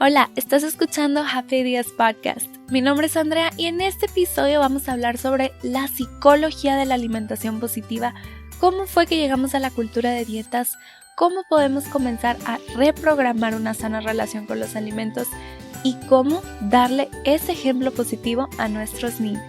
Hola, estás escuchando Happy Días Podcast. Mi nombre es Andrea y en este episodio vamos a hablar sobre la psicología de la alimentación positiva, cómo fue que llegamos a la cultura de dietas, cómo podemos comenzar a reprogramar una sana relación con los alimentos y cómo darle ese ejemplo positivo a nuestros niños.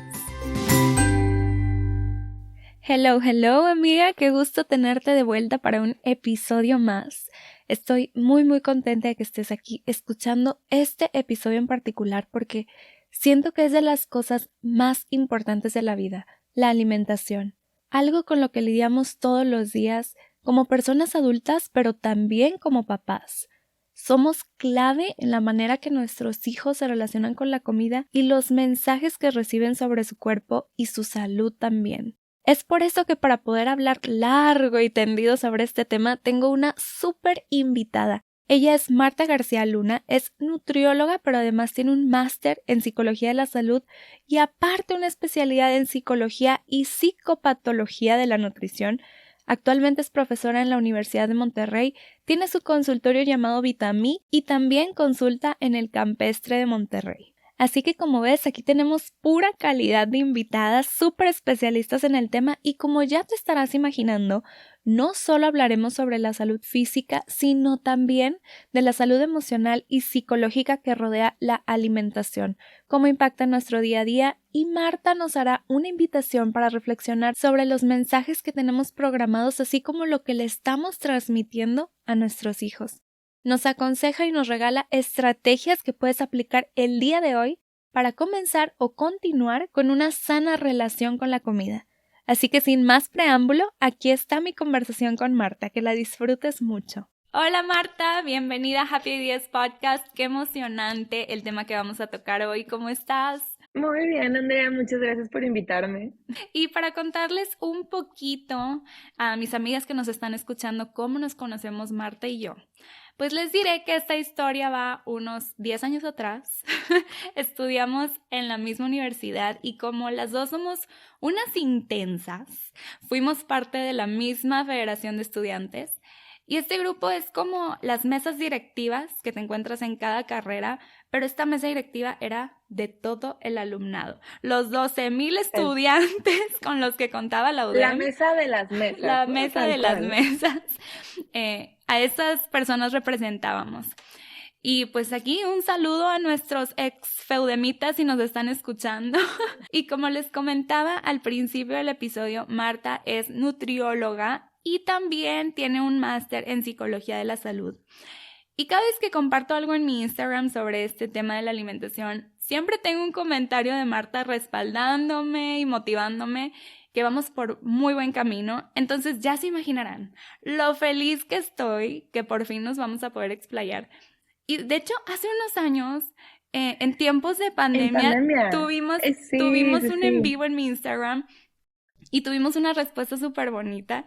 Hello amiga, qué gusto tenerte de vuelta para un episodio más. Estoy muy contenta de que estés aquí escuchando este episodio en particular porque siento que es de las cosas más importantes de la vida, la alimentación. Algo con lo que lidiamos todos los días como personas adultas, pero también como papás. Somos clave en la manera que nuestros hijos se relacionan con la comida y los mensajes que reciben sobre su cuerpo y su salud también. Es por eso que para poder hablar largo y tendido sobre este tema tengo una súper invitada. Ella es Marta García Luna, es nutrióloga, pero además tiene un máster en psicología de la salud y aparte una especialidad en psicología y psicopatología de la nutrición. Actualmente es profesora en la Universidad de Monterrey, tiene su consultorio llamado Vitamí y también consulta en el Campestre de Monterrey. Así que como ves, aquí tenemos pura calidad de invitadas, súper especialistas en el tema y como ya te estarás imaginando, no solo hablaremos sobre la salud física, sino también de la salud emocional y psicológica que rodea la alimentación, cómo impacta en nuestro día a día y Marta nos hará una invitación para reflexionar sobre los mensajes que tenemos programados, así como lo que le estamos transmitiendo a nuestros hijos. Nos aconseja y nos regala estrategias que puedes aplicar el día de hoy para comenzar o continuar con una sana relación con la comida. Así que sin más preámbulo, aquí está mi conversación con Marta, que la disfrutes mucho. Hola Marta, bienvenida a Happy Días Podcast. Qué emocionante el tema que vamos a tocar hoy. ¿Cómo estás? Muy bien, Andrea, muchas gracias por invitarme. Y para contarles un poquito a mis amigas que nos están escuchando cómo nos conocemos Marta y yo. Pues les diré que esta historia va unos 10 años atrás. Estudiamos en la misma universidad y como las dos somos unas intensas, fuimos parte de la misma federación de estudiantes. Y este grupo es como las mesas directivas que te encuentras en cada carrera, pero esta mesa directiva era de todo el alumnado. Los 12,000 estudiantes con los que contaba la La UDEM. mesa de las mesas, La ¿no? mesa Tal de las cual. mesas. A estas personas representábamos. Y pues aquí un saludo a nuestros ex feudemitas si nos están escuchando. Y como les comentaba al principio del episodio, Marta es nutrióloga y también tiene un máster en psicología de la salud. Y cada vez que comparto algo en mi Instagram sobre este tema de la alimentación, siempre tengo un comentario de Marta respaldándome y motivándome que vamos por muy buen camino. Entonces ya se imaginarán lo feliz que estoy que por fin nos vamos a poder explayar. Y de hecho, hace unos años, en tiempos de En pandemia, pandemia. tuvimos, Sí, tuvimos sí, un en sí. vivo en mi Instagram y tuvimos una respuesta súper bonita.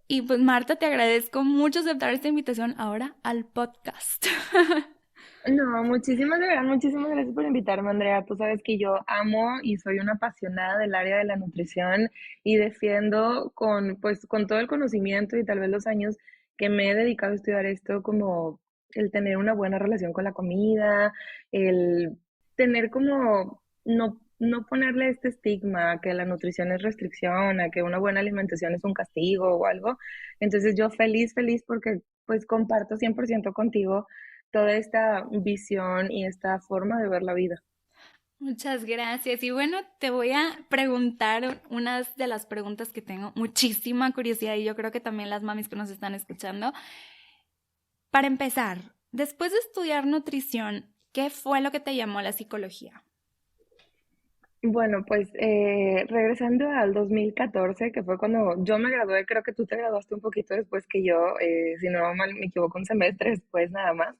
Y pues Marta, te agradezco mucho aceptar esta invitación ahora al podcast. No, muchísimas gracias por invitarme, Andrea. Tú sabes que yo amo y soy una apasionada del área de la nutrición y defiendo pues, con todo el conocimiento y tal vez los años que me he dedicado a estudiar esto, como el tener una buena relación con la comida, el tener como no ponerle este estigma a que la nutrición es restricción, a que una buena alimentación es un castigo o algo. Entonces yo feliz porque pues comparto 100% contigo toda esta visión y esta forma de ver la vida. Muchas gracias. Y bueno, te voy a preguntar unas de las preguntas que tengo muchísima curiosidad y yo creo que también las mamis que nos están escuchando. Para empezar, después de estudiar nutrición, ¿qué fue lo que te llamó a la psicología? Bueno, pues regresando al 2014, que fue cuando yo me gradué, creo que tú te graduaste un poquito después que yo, si no mal me equivoco, un semestre después nada más,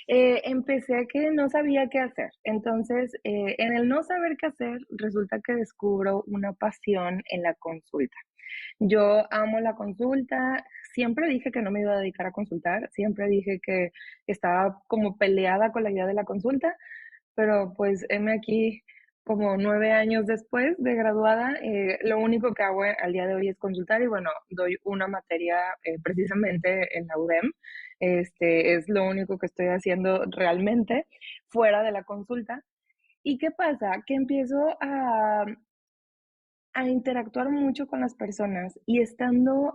empecé a que no sabía qué hacer. Entonces, en el no saber qué hacer, resulta que descubro una pasión en la consulta. Yo amo la consulta, siempre dije que no me iba a dedicar a consultar, siempre dije que estaba como peleada con la idea de la consulta, pero pues heme aquí como 9 años después de graduada, lo único que hago al día de hoy es consultar y bueno, doy una materia precisamente en la UDEM. Es lo único que estoy haciendo realmente fuera de la consulta. ¿Y qué pasa? Que empiezo a interactuar mucho con las personas y estando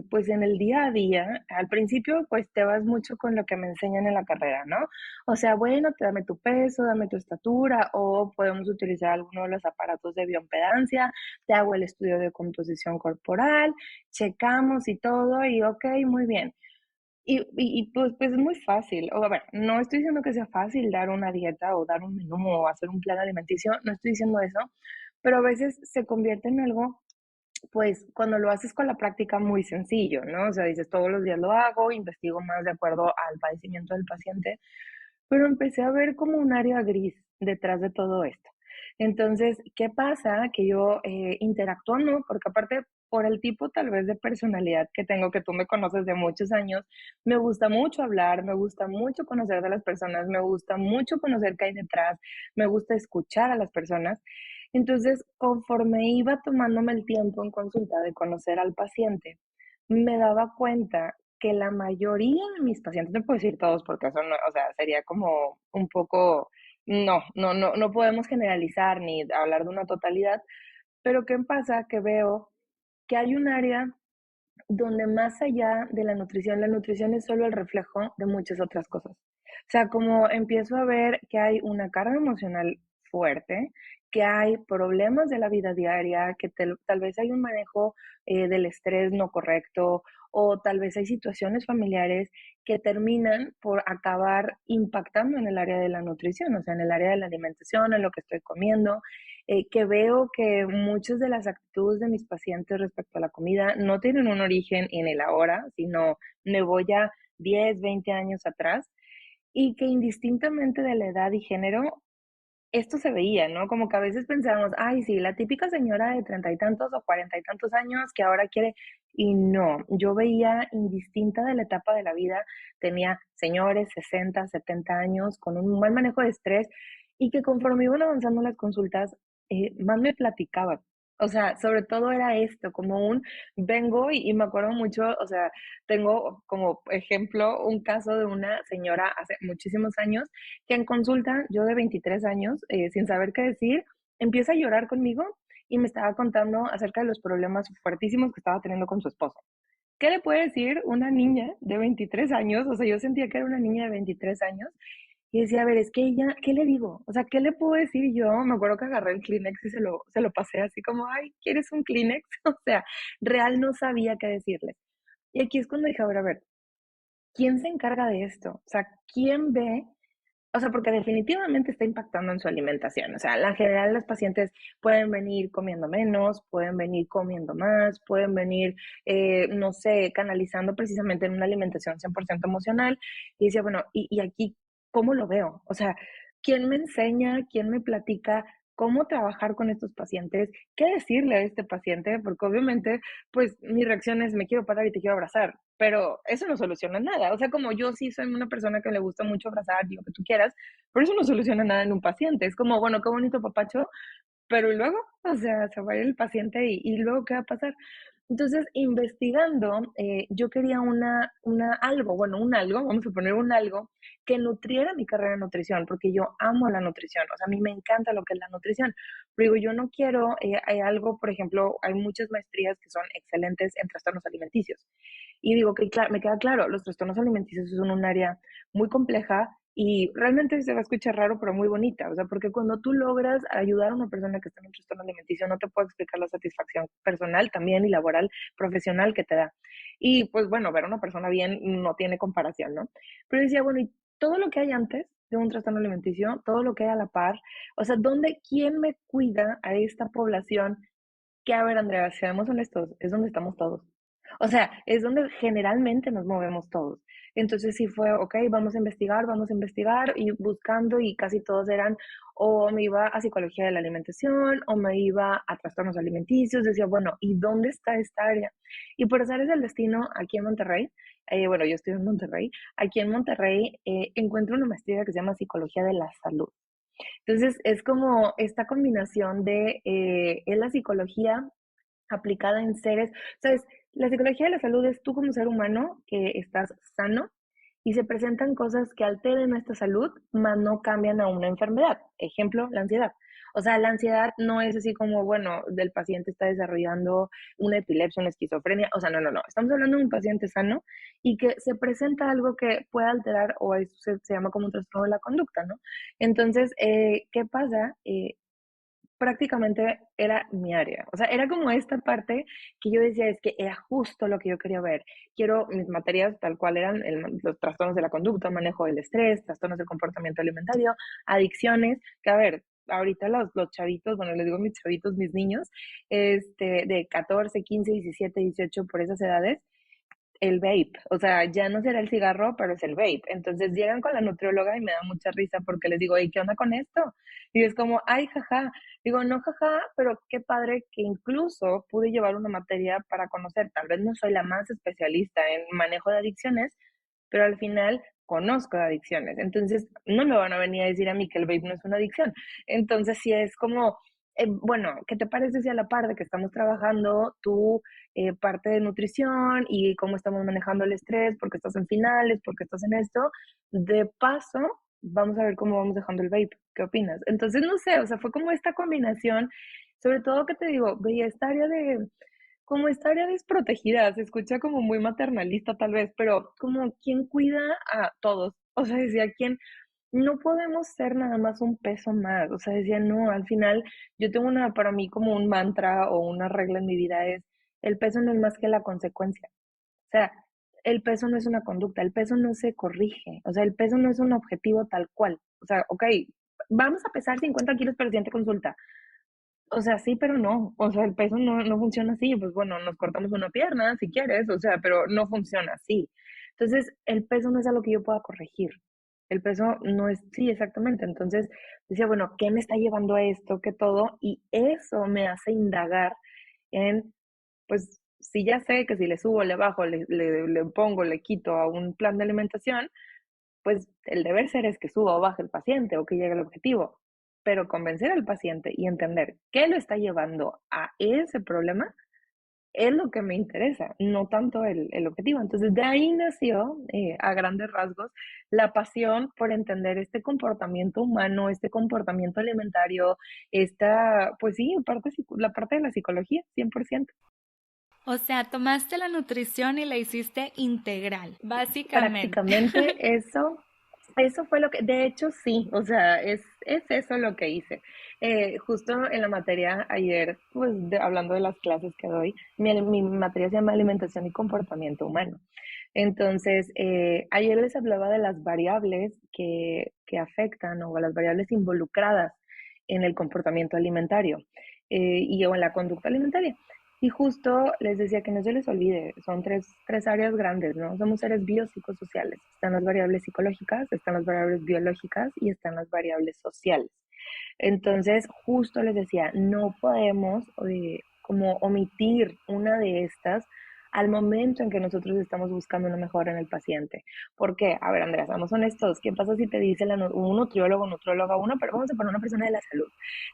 pues en el día a día, al principio pues te vas mucho con lo que me enseñan en la carrera, ¿no? O sea, bueno, te dame tu peso, dame tu estatura o podemos utilizar alguno de los aparatos de bioimpedancia, te hago el estudio de composición corporal, checamos y todo y ok, muy bien. Pues es muy fácil. O a ver, no estoy diciendo que sea fácil dar una dieta o dar un menú o hacer un plan alimenticio, no estoy diciendo eso, pero a veces se convierte en algo, pues cuando lo haces con la práctica, muy sencillo, ¿no? O sea, dices, todos los días lo hago, investigo más de acuerdo al padecimiento del paciente, pero empecé a ver como un área gris detrás de todo esto. Entonces, ¿qué pasa? Que yo interactuando, porque aparte por el tipo tal vez de personalidad que tengo, que tú me conoces de muchos años, me gusta mucho hablar, me gusta mucho conocer de las personas, me gusta mucho conocer qué hay detrás, me gusta escuchar a las personas. Entonces, conforme iba tomándome el tiempo en consulta de conocer al paciente, me daba cuenta que la mayoría de mis pacientes, no puedo decir todos porque eso no, o sea, sería como un poco, no podemos generalizar ni hablar de una totalidad, pero ¿qué pasa? Que veo que hay un área donde más allá de la nutrición es solo el reflejo de muchas otras cosas. O sea, como empiezo a ver que hay una carga emocional fuerte, que hay problemas de la vida diaria, que tal vez hay un manejo del estrés no correcto o tal vez hay situaciones familiares que terminan por acabar impactando en el área de la nutrición, o sea, en el área de la alimentación, en lo que estoy comiendo, que veo que muchas de las actitudes de mis pacientes respecto a la comida no tienen un origen en el ahora, sino me voy a 10, 20 años atrás, y que indistintamente de la edad y género, esto se veía, ¿no? Como que a veces pensábamos, ay, sí, la típica señora de 30 y tantos o 40 y tantos años que ahora quiere, y no, yo veía indistinta de la etapa de la vida, tenía señores 60, 70 años con un buen manejo de estrés y que conforme iban avanzando las consultas, más me platicaban. O sea, sobre todo era esto, como un vengo y me acuerdo mucho, o sea, tengo como ejemplo un caso de una señora hace muchísimos años que en consulta, yo de 23 años, sin saber qué decir, empieza a llorar conmigo y me estaba contando acerca de los problemas fuertísimos que estaba teniendo con su esposo. ¿Qué le puede decir una niña de 23 años? O sea, yo sentía que era una niña de 23 años y decía, a ver, es que ella, ¿qué le digo? O sea, ¿qué le puedo decir yo? Me acuerdo que agarré el Kleenex y se lo pasé así como, ay, ¿quieres un Kleenex? O sea, real no sabía qué decirle. Y aquí es cuando dije, a ver, ¿quién se encarga de esto? O sea, ¿quién ve? O sea, porque definitivamente está impactando en su alimentación. O sea, en general los pacientes pueden venir comiendo menos, pueden venir comiendo más, pueden venir, no sé, canalizando precisamente en una alimentación 100% emocional. Y decía, bueno, y aquí, ¿cómo lo veo? O sea, ¿quién me enseña? ¿Quién me platica? ¿Cómo trabajar con estos pacientes? ¿Qué decirle a este paciente? Porque obviamente, pues mi reacción es, me quiero parar y te quiero abrazar, pero eso no soluciona nada. O sea, como yo sí soy una persona que le gusta mucho abrazar y lo que tú quieras, pero eso no soluciona nada en un paciente. Es como, bueno, qué bonito papacho, pero ¿y luego? O sea, se va a ir el paciente y luego, ¿qué va a pasar? Entonces, investigando, yo quería algo, bueno, un algo, vamos a poner un algo que nutriera mi carrera de nutrición, porque yo amo la nutrición, o sea, a mí me encanta lo que es la nutrición, pero digo, yo no quiero hay algo, por ejemplo, hay muchas maestrías que son excelentes en trastornos alimenticios. Y digo que me queda claro, los trastornos alimenticios son un área muy compleja y realmente se va a escuchar raro, pero muy bonita. O sea, porque cuando tú logras ayudar a una persona que está en un trastorno alimenticio, no te puedo explicar la satisfacción personal también y laboral, profesional que te da. Y pues bueno, ver a una persona bien no tiene comparación, ¿no? Pero decía, bueno, y todo lo que hay antes de un trastorno alimenticio, todo lo que hay a la par, o sea, quién me cuida a esta población que, a ver, Andrea, seamos honestos, es donde estamos todos. O sea, es donde generalmente nos movemos todos. Entonces sí fue, ok, vamos a investigar y buscando y casi todos eran o me iba a psicología de la alimentación o me iba a trastornos alimenticios. Decía, bueno, ¿y dónde está esta área? Y por hacer el destino aquí en Monterrey, bueno, yo estoy en Monterrey, aquí en Monterrey encuentro una maestría que se llama Psicología de la Salud. Entonces, es como esta combinación de, es la psicología aplicada en seres, ¿sabes? La psicología de la salud es tú como ser humano que estás sano y se presentan cosas que alteren esta salud, mas no cambian a una enfermedad. Ejemplo, la ansiedad. O sea, la ansiedad no es así como, bueno, del paciente está desarrollando una epilepsia, una esquizofrenia. O sea, no, no, no. Estamos hablando de un paciente sano y que se presenta algo que puede alterar o eso se llama como un trastorno de la conducta, ¿no? Entonces, ¿qué pasa? Prácticamente era mi área. O sea, era como esta parte que yo decía, es que era justo lo que yo quería ver. Quiero mis materias tal cual eran los trastornos de la conducta, manejo del estrés, trastornos del comportamiento alimentario, adicciones, que a ver, ahorita los chavitos, bueno, les digo mis chavitos, mis niños, de 14, 15, 17, 18, por esas edades, el vape, o sea, ya no será el cigarro, pero es el vape. Entonces llegan con la nutrióloga y me da mucha risa porque les digo, ¿y qué onda con esto? Y es como, ay, jaja. Digo, no, jaja, pero qué padre que incluso pude llevar una materia para conocer. Tal vez no soy la más especialista en manejo de adicciones, pero al final conozco de adicciones. Entonces, no me van a venir a decir a mí que el vape no es una adicción. Entonces, sí es como, bueno, ¿qué te parece si a la par de que estamos trabajando tú parte de nutrición y cómo estamos manejando el estrés, porque estás en finales, porque estás en esto? De paso, vamos a ver cómo vamos dejando el vape. ¿Qué opinas? Entonces, no sé, o sea, fue como esta combinación, sobre todo que te digo, veía esta área de, como esta área desprotegida, se escucha como muy maternalista tal vez, pero como quien cuida a todos. O sea, decía, ¿quién? No podemos ser nada más un peso más. O sea, decía, no, al final yo tengo una, para mí como un mantra o una regla en mi vida es, el peso no es más que la consecuencia. O sea, el peso no es una conducta, el peso no se corrige. O sea, el peso no es un objetivo tal cual. O sea, ok, vamos a pesar 50 kilos para la siguiente consulta. O sea, sí, pero no. O sea, el peso no funciona así. Pues bueno, nos cortamos una pierna si quieres, o sea, pero no funciona así. Entonces, el peso no es algo que yo pueda corregir. El peso no es, sí, exactamente. Entonces, decía, bueno, ¿qué me está llevando a esto? ¿Qué todo? Y eso me hace indagar en, pues, si ya sé que si le subo, le bajo, le pongo, le quito a un plan de alimentación, pues el deber ser es que suba o baje el paciente o que llegue al objetivo. Pero convencer al paciente y entender qué lo está llevando a ese problema es lo que me interesa, no tanto el objetivo. Entonces, de ahí nació, a grandes rasgos, la pasión por entender este comportamiento humano, este comportamiento alimentario, esta, pues sí, la parte de la psicología, 100%. O sea, tomaste la nutrición y la hiciste integral, básicamente. Prácticamente eso fue lo que, de hecho sí, o sea, es eso lo que hice. Justo en la materia ayer, pues hablando de las clases que doy, mi materia se llama alimentación y comportamiento humano. Entonces, ayer les hablaba de las variables que afectan o las variables involucradas en el comportamiento alimentario y o en la conducta alimentaria. Y justo les decía que no se les olvide, son tres áreas grandes, ¿no? Somos seres biopsicosociales. Están las variables psicológicas, están las variables biológicas y están las variables sociales. Entonces, justo les decía, no podemos como omitir una de estas al momento en que nosotros estamos buscando una mejora en el paciente. ¿Por qué? A ver, Andrea, seamos honestos. ¿Qué pasa si te dice un nutriólogo, nutróloga, pero vamos a poner una persona de la salud?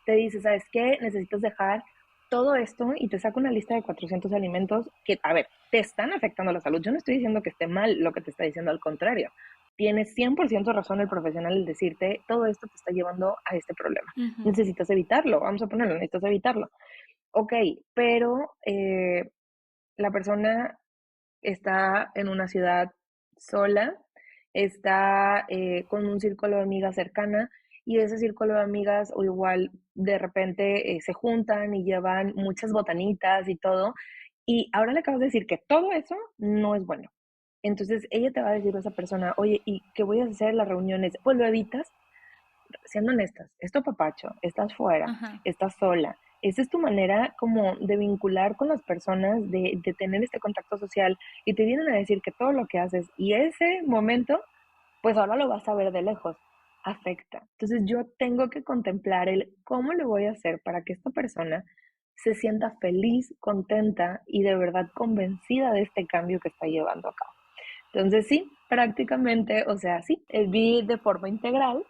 Te dice, ¿sabes qué? Necesitas dejar todo esto y te saca una lista de 400 alimentos que, a ver, te están afectando la salud. Yo no estoy diciendo que esté mal lo que te está diciendo, al contrario. Tiene 100% razón el profesional al decirte, todo esto te está llevando a este problema. Ujú. Necesitas evitarlo, vamos a ponerlo, necesitas evitarlo. Ok, pero la persona está en una ciudad sola, está con un círculo de amigas cercana y ese círculo de amigas o igual de repente se juntan y llevan muchas botanitas y todo. Y ahora le acabas de decir que todo eso no es bueno. Entonces ella te va a decir a esa persona, oye, ¿y qué voy a hacer en las reuniones? Pues lo evitas, siendo honestas, es tu papacho, estás fuera, Ajá. estás sola. Esa es tu manera como de vincular con las personas, de tener este contacto social y te vienen a decir que todo lo que haces y ese momento, pues ahora lo vas a ver de lejos, afecta. Entonces yo tengo que contemplar el cómo lo voy a hacer para que esta persona se sienta feliz, contenta y de verdad convencida de este cambio que está llevando a cabo. Entonces sí, prácticamente, o sea, sí, vi de forma integral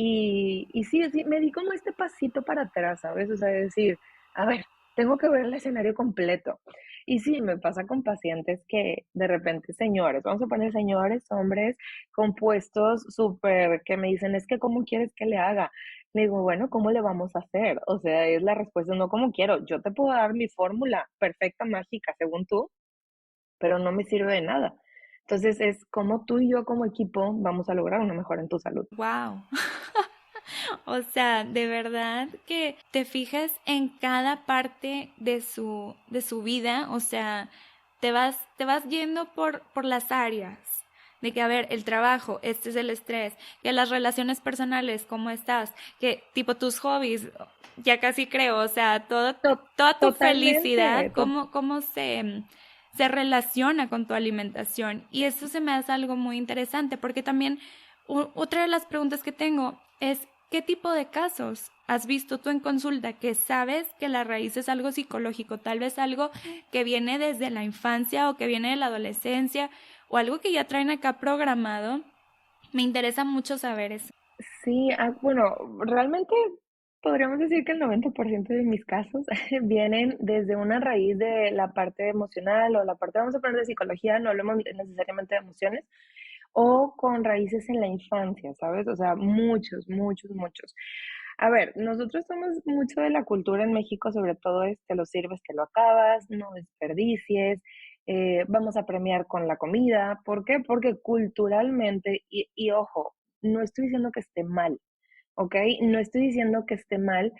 Y sí, sí, me di como este pasito para atrás, ¿sabes? O sea, decir, a ver, tengo que ver el escenario completo. Y sí, me pasa con pacientes que de repente, señores, vamos a poner señores, hombres, compuestos súper, que me dicen, es que ¿cómo quieres que le haga? Le digo, bueno, ¿cómo le vamos a hacer? O sea, es la respuesta, no como quiero. Yo te puedo dar mi fórmula perfecta, mágica, según tú, pero no me sirve de nada. Entonces es como tú y yo como equipo vamos a lograr una mejora en tu salud. Wow. O sea, de verdad que te fijas en cada parte de su vida, o sea, te vas yendo por las áreas. De que, a ver, el trabajo, este es el estrés, que las relaciones personales, ¿cómo estás? Que tipo tus hobbies, ya casi creo, o sea, toda tu felicidad, Totalmente, cómo se relaciona con tu alimentación. Y eso se me hace algo muy interesante, porque también otra de las preguntas que tengo es, ¿qué tipo de casos has visto tú en consulta que sabes que la raíz es algo psicológico, tal vez algo que viene desde la infancia o que viene de la adolescencia o algo que ya traen acá programado? Me interesa mucho saber eso. sí, bueno, realmente podríamos decir que el 90% de mis casos vienen desde una raíz de la parte emocional o la parte, vamos a poner de psicología, no hablemos necesariamente de emociones, o con raíces en la infancia, ¿sabes? O sea, muchos, muchos, muchos. A ver, nosotros somos mucho de la cultura en México, sobre todo es te lo sirves, te lo acabas, no desperdicies, vamos a premiar con la comida. ¿Por qué? Porque culturalmente, y ojo, no estoy diciendo que esté mal, ¿ok? No estoy diciendo que esté mal,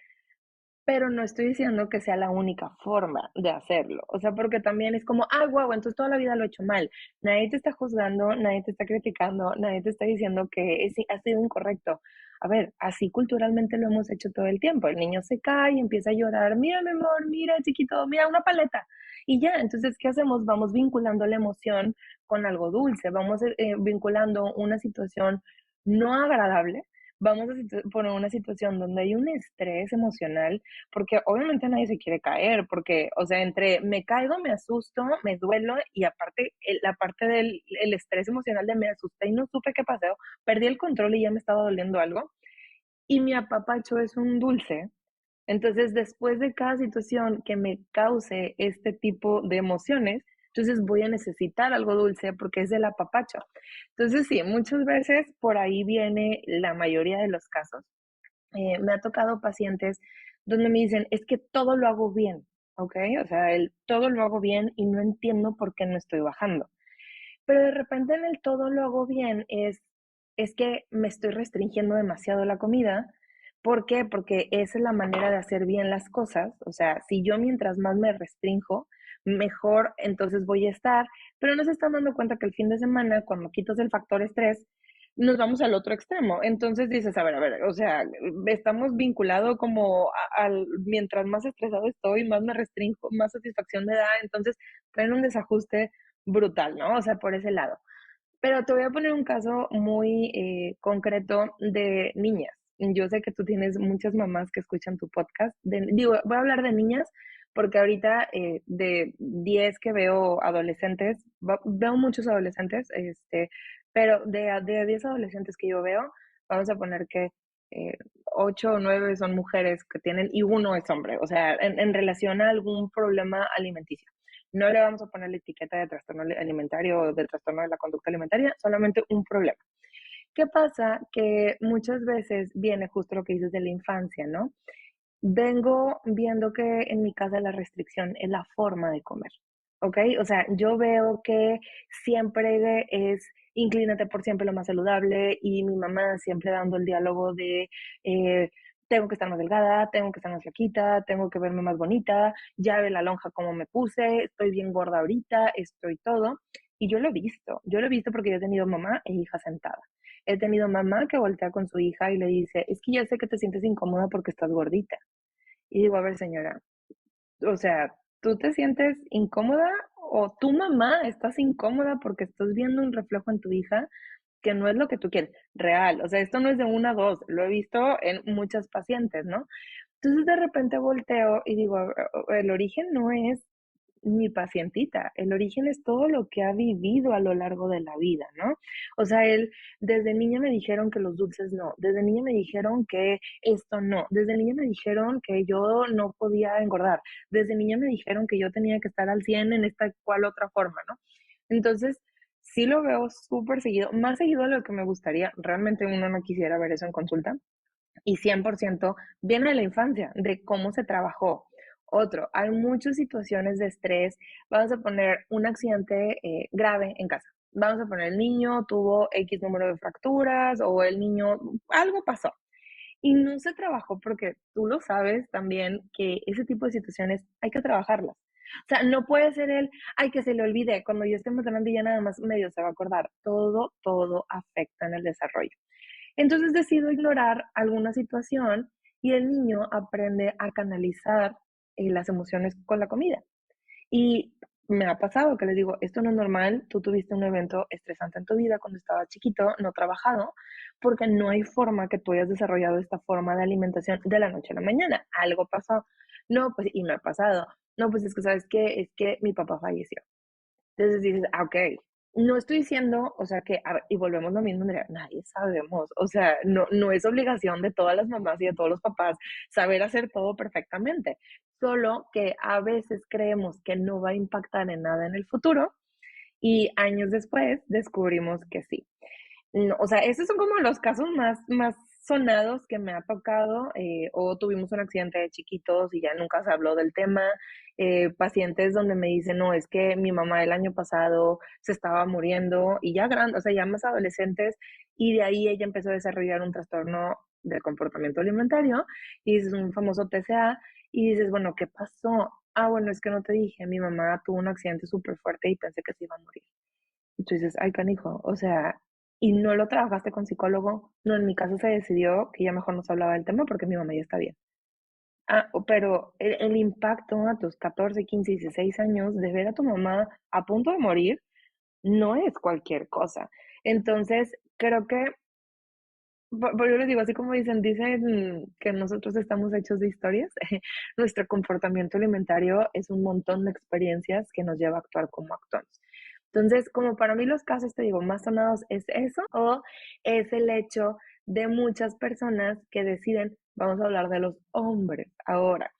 pero no estoy diciendo que sea la única forma de hacerlo. O sea, porque también es como, ah, guau, entonces toda la vida lo he hecho mal. Nadie te está juzgando, nadie te está criticando, nadie te está diciendo que ha sido incorrecto. A ver, así culturalmente lo hemos hecho todo el tiempo. El niño se cae y empieza a llorar, mira, mi amor, mira, chiquito, mira, una paleta. Y ya, entonces, ¿qué hacemos? Vamos vinculando la emoción con algo dulce, vamos vinculando una situación no agradable, vamos a poner una situación donde hay un estrés emocional, porque obviamente nadie se quiere caer, porque, o sea, entre me caigo, me asusto, me duelo y aparte la parte del el estrés emocional de me asusté y no supe qué pasó, perdí el control y ya me estaba doliendo algo. Y mi apapacho es un dulce. Entonces, después de cada situación que me cause este tipo de emociones, entonces voy a necesitar algo dulce porque es del apapacho. Entonces, sí, muchas veces por ahí viene la mayoría de los casos. Me ha tocado pacientes donde me dicen, es que todo lo hago bien, ¿ok? O sea, todo lo hago bien y no entiendo por qué no estoy bajando. Pero de repente en el todo lo hago bien es que me estoy restringiendo demasiado la comida. ¿Por qué? Porque esa es la manera de hacer bien las cosas. O sea, si yo mientras más me restrinjo, mejor entonces voy a estar. Pero no se están dando cuenta que el fin de semana, cuando quitas el factor estrés, nos vamos al otro extremo. Entonces dices, a ver, o sea, estamos vinculados como al, mientras más estresado estoy, más me restringo, más satisfacción me da. Entonces traen un desajuste brutal, ¿no? O sea, por ese lado. Pero te voy a poner un caso muy concreto de niñas. Yo sé que tú tienes muchas mamás que escuchan tu podcast. Digo, voy a hablar de niñas porque ahorita de 10 que veo adolescentes, veo muchos adolescentes, pero de 10 adolescentes que yo veo, vamos a poner que eh, 8 o 9 son mujeres que tienen y uno es hombre, o sea, en relación a algún problema alimenticio. No le vamos a poner la etiqueta de trastorno alimentario o de trastorno de la conducta alimentaria, solamente un problema. ¿Qué pasa? Que muchas veces viene justo lo que dices de la infancia, ¿no? Vengo viendo que en mi casa la restricción es la forma de comer, ¿ok? O sea, yo veo que siempre es inclínate por siempre lo más saludable y mi mamá siempre dando el diálogo de tengo que estar más delgada, tengo que estar más flaquita, tengo que verme más bonita, ya ve la lonja como me puse, estoy bien gorda ahorita, estoy todo. Y yo lo he visto porque yo he tenido mamá e hija sentada. He tenido mamá que voltea con su hija y le dice, es que ya sé que te sientes incómoda porque estás gordita. Y digo, a ver, señora, o sea, ¿tú te sientes incómoda o tu mamá estás incómoda porque estás viendo un reflejo en tu hija que no es lo que tú quieres? Real, o sea, esto no es de una a dos, lo he visto en muchas pacientes, ¿no? Entonces de repente volteo y digo, el origen no es mi pacientita, el origen es todo lo que ha vivido a lo largo de la vida, ¿no? O sea, él, desde niña me dijeron que los dulces no, desde niña me dijeron que esto no, desde niña me dijeron que yo no podía engordar, desde niña me dijeron que yo tenía que estar al 100 en esta cual otra forma, ¿no? Entonces, sí lo veo súper seguido, más seguido de lo que me gustaría. Realmente uno no quisiera ver eso en consulta. Y 100% viene de la infancia, de cómo se trabajó. Otro, hay muchas situaciones de estrés. Vamos a poner un accidente grave en casa. Vamos a poner el niño tuvo X número de fracturas o el niño, algo pasó. Y no se trabajó porque tú lo sabes también que ese tipo de situaciones hay que trabajarlas. O sea, no puede ser ay, que se le olvide, cuando yo esté más grande ya nada más medio se va a acordar. Todo afecta en el desarrollo. Entonces decido ignorar alguna situación y el niño aprende a canalizar las emociones con la comida. Y me ha pasado que les digo, esto no es normal, tú tuviste un evento estresante en tu vida cuando estabas chiquito, no trabajado, porque no hay forma que tú hayas desarrollado esta forma de alimentación de la noche a la mañana. Algo pasó. No, pues, y me ha pasado. No, pues es que, ¿sabes qué? Es que mi papá falleció. Entonces dices, ok, no estoy diciendo, o sea, que, a ver, y volvemos a lo mismo, Andrea, nadie sabemos, o sea, no es obligación de todas las mamás y de todos los papás saber hacer todo perfectamente, solo que a veces creemos que no va a impactar en nada en el futuro y años después descubrimos que sí. No, o sea, esos son como los casos más sonados que me ha tocado, o tuvimos un accidente de chiquitos y ya nunca se habló del tema, pacientes donde me dicen, no, es que mi mamá el año pasado se estaba muriendo y ya grande, o sea, ya más adolescentes, y de ahí ella empezó a desarrollar un trastorno del comportamiento alimentario, y dices un famoso TCA, y dices, bueno, ¿qué pasó? Ah, bueno, es que no te dije, mi mamá tuvo un accidente súper fuerte y pensé que se iba a morir. Y tú dices, ay, canijo, o sea, y no lo trabajaste con psicólogo. No, en mi caso se decidió que ya mejor no se hablaba del tema porque mi mamá ya está bien. Ah, pero el impacto a tus 14, 15, 16 años de ver a tu mamá a punto de morir no es cualquier cosa. Entonces, creo que, yo les digo, así como dicen que nosotros estamos hechos de historias, nuestro comportamiento alimentario es un montón de experiencias que nos lleva a actuar como actuamos. Entonces, como para mí los casos, te digo, más sonados es eso o es el hecho de muchas personas que deciden, vamos a hablar de los hombres ahora.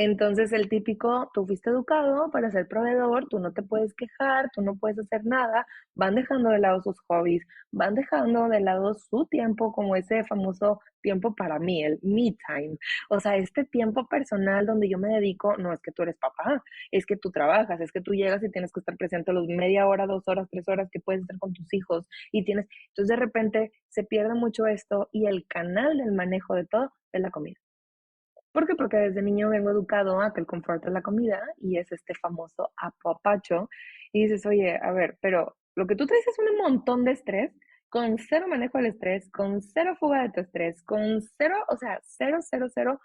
Entonces, el típico, tú fuiste educado para ser proveedor, tú no te puedes quejar, tú no puedes hacer nada, van dejando de lado sus hobbies, van dejando de lado su tiempo como ese famoso tiempo para mí, el me time. O sea, este tiempo personal donde yo me dedico, no es que tú eres papá, es que tú trabajas, es que tú llegas y tienes que estar presente los media hora, 2 horas, 3 horas que puedes estar con tus hijos y tienes, entonces de repente se pierde mucho esto y el canal del manejo de todo es la comida. ¿Por qué? Porque desde niño vengo educado a que el confort es la comida y es este famoso apapacho. Y dices, oye, a ver, pero lo que tú traes es un montón de estrés, con cero manejo del estrés, con cero fuga de tu estrés, con cero, o sea, cero, cero, cero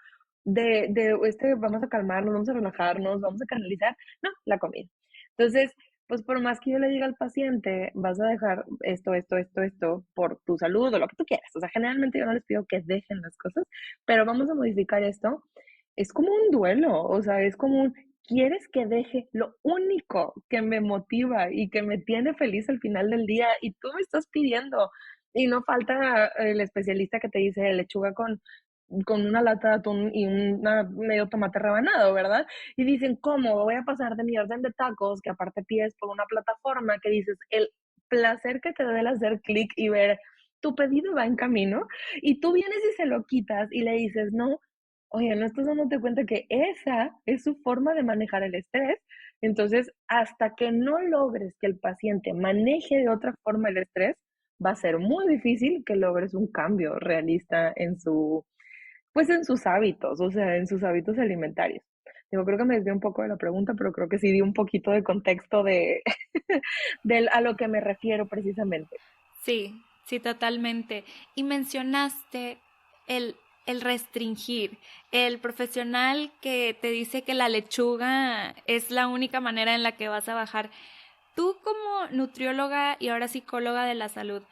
vamos a calmarnos, vamos a relajarnos, vamos a canalizar. No, la comida. Entonces, pues por más que yo le diga al paciente, vas a dejar esto por tu salud o lo que tú quieras. O sea, generalmente yo no les pido que dejen las cosas, pero vamos a modificar esto. Es como un duelo, o sea, es como quieres que deje lo único que me motiva y que me tiene feliz al final del día y tú me estás pidiendo. Y no falta el especialista que te dice lechuga con una lata de atún y una medio tomate rebanado, ¿verdad? Y dicen, ¿cómo voy a pasar de mi orden de tacos, que aparte pides por una plataforma que dices, el placer que te da el hacer clic y ver tu pedido va en camino, y tú vienes y se lo quitas y le dices, no, oye, no estás dándote cuenta que esa es su forma de manejar el estrés. Entonces, hasta que no logres que el paciente maneje de otra forma el estrés, va a ser muy difícil que logres un cambio realista pues en sus hábitos, o sea, en sus hábitos alimentarios. Yo creo que me desvié un poco de la pregunta, pero creo que sí di un poquito de contexto a lo que me refiero precisamente. Sí, sí, totalmente. Y mencionaste el, el restringir, el profesional que te dice que la lechuga es la única manera en la que vas a bajar. Tú como nutrióloga y ahora psicóloga de la salud,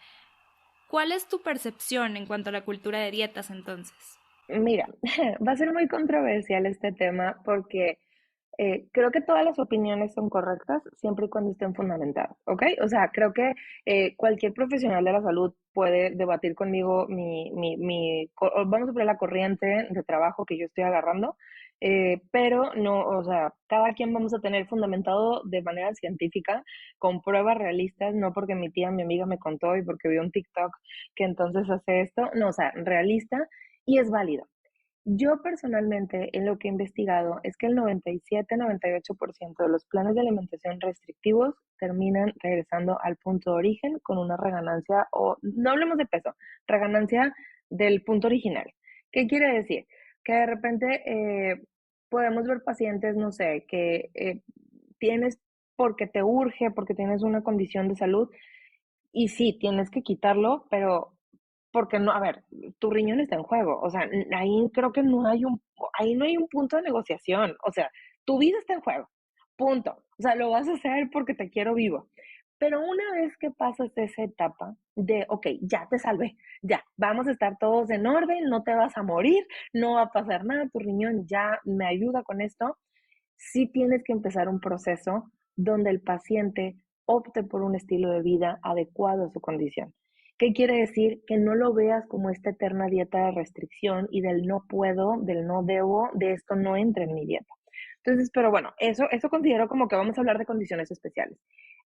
¿cuál es tu percepción en cuanto a la cultura de dietas entonces? Mira, va a ser muy controversial este tema porque Creo que todas las opiniones son correctas siempre y cuando estén fundamentadas, ¿ok? O sea, creo que cualquier profesional de la salud puede debatir conmigo vamos a poner la corriente de trabajo que yo estoy agarrando, pero no, o sea, cada quien vamos a tener fundamentado de manera científica, con pruebas realistas, no porque mi tía, mi amiga me contó y porque vio un TikTok que entonces hace esto, no, o sea, realista y es válido. Yo personalmente, en lo que he investigado, es que el 97-98% de los planes de alimentación restrictivos terminan regresando al punto de origen con una reganancia, o no hablemos de peso, reganancia del punto original. ¿Qué quiere decir? Que de repente podemos ver pacientes, no sé, que tienes porque te urge, porque tienes una condición de salud, y sí, tienes que quitarlo, pero porque no, a ver, tu riñón está en juego, o sea, ahí creo que ahí no hay un punto de negociación, o sea, tu vida está en juego, punto. O sea, lo vas a hacer porque te quiero vivo. Pero una vez que pasas esa etapa de, ok, ya te salvé, ya, vamos a estar todos en orden, no te vas a morir, no va a pasar nada, tu riñón ya me ayuda con esto, sí tienes que empezar un proceso donde el paciente opte por un estilo de vida adecuado a su condición. ¿Qué quiere decir? Que no lo veas como esta eterna dieta de restricción y del no puedo, del no debo, de esto no entra en mi dieta. Entonces, pero bueno, eso considero como que vamos a hablar de condiciones especiales.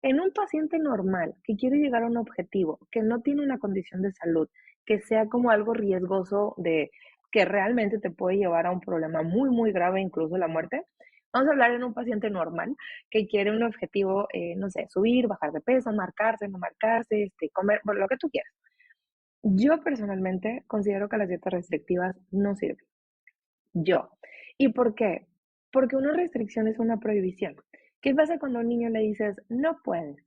En un paciente normal que quiere llegar a un objetivo, que no tiene una condición de salud, que sea como algo riesgoso de que realmente te puede llevar a un problema muy, muy grave, incluso la muerte. Vamos a hablar en un paciente normal que quiere un objetivo, no sé, subir, bajar de peso, marcarse, no marcarse, comer, bueno, lo que tú quieras. Yo personalmente considero que las dietas restrictivas no sirven. Yo. ¿Y por qué? Porque una restricción es una prohibición. ¿Qué pasa cuando a un niño le dices, no puedes?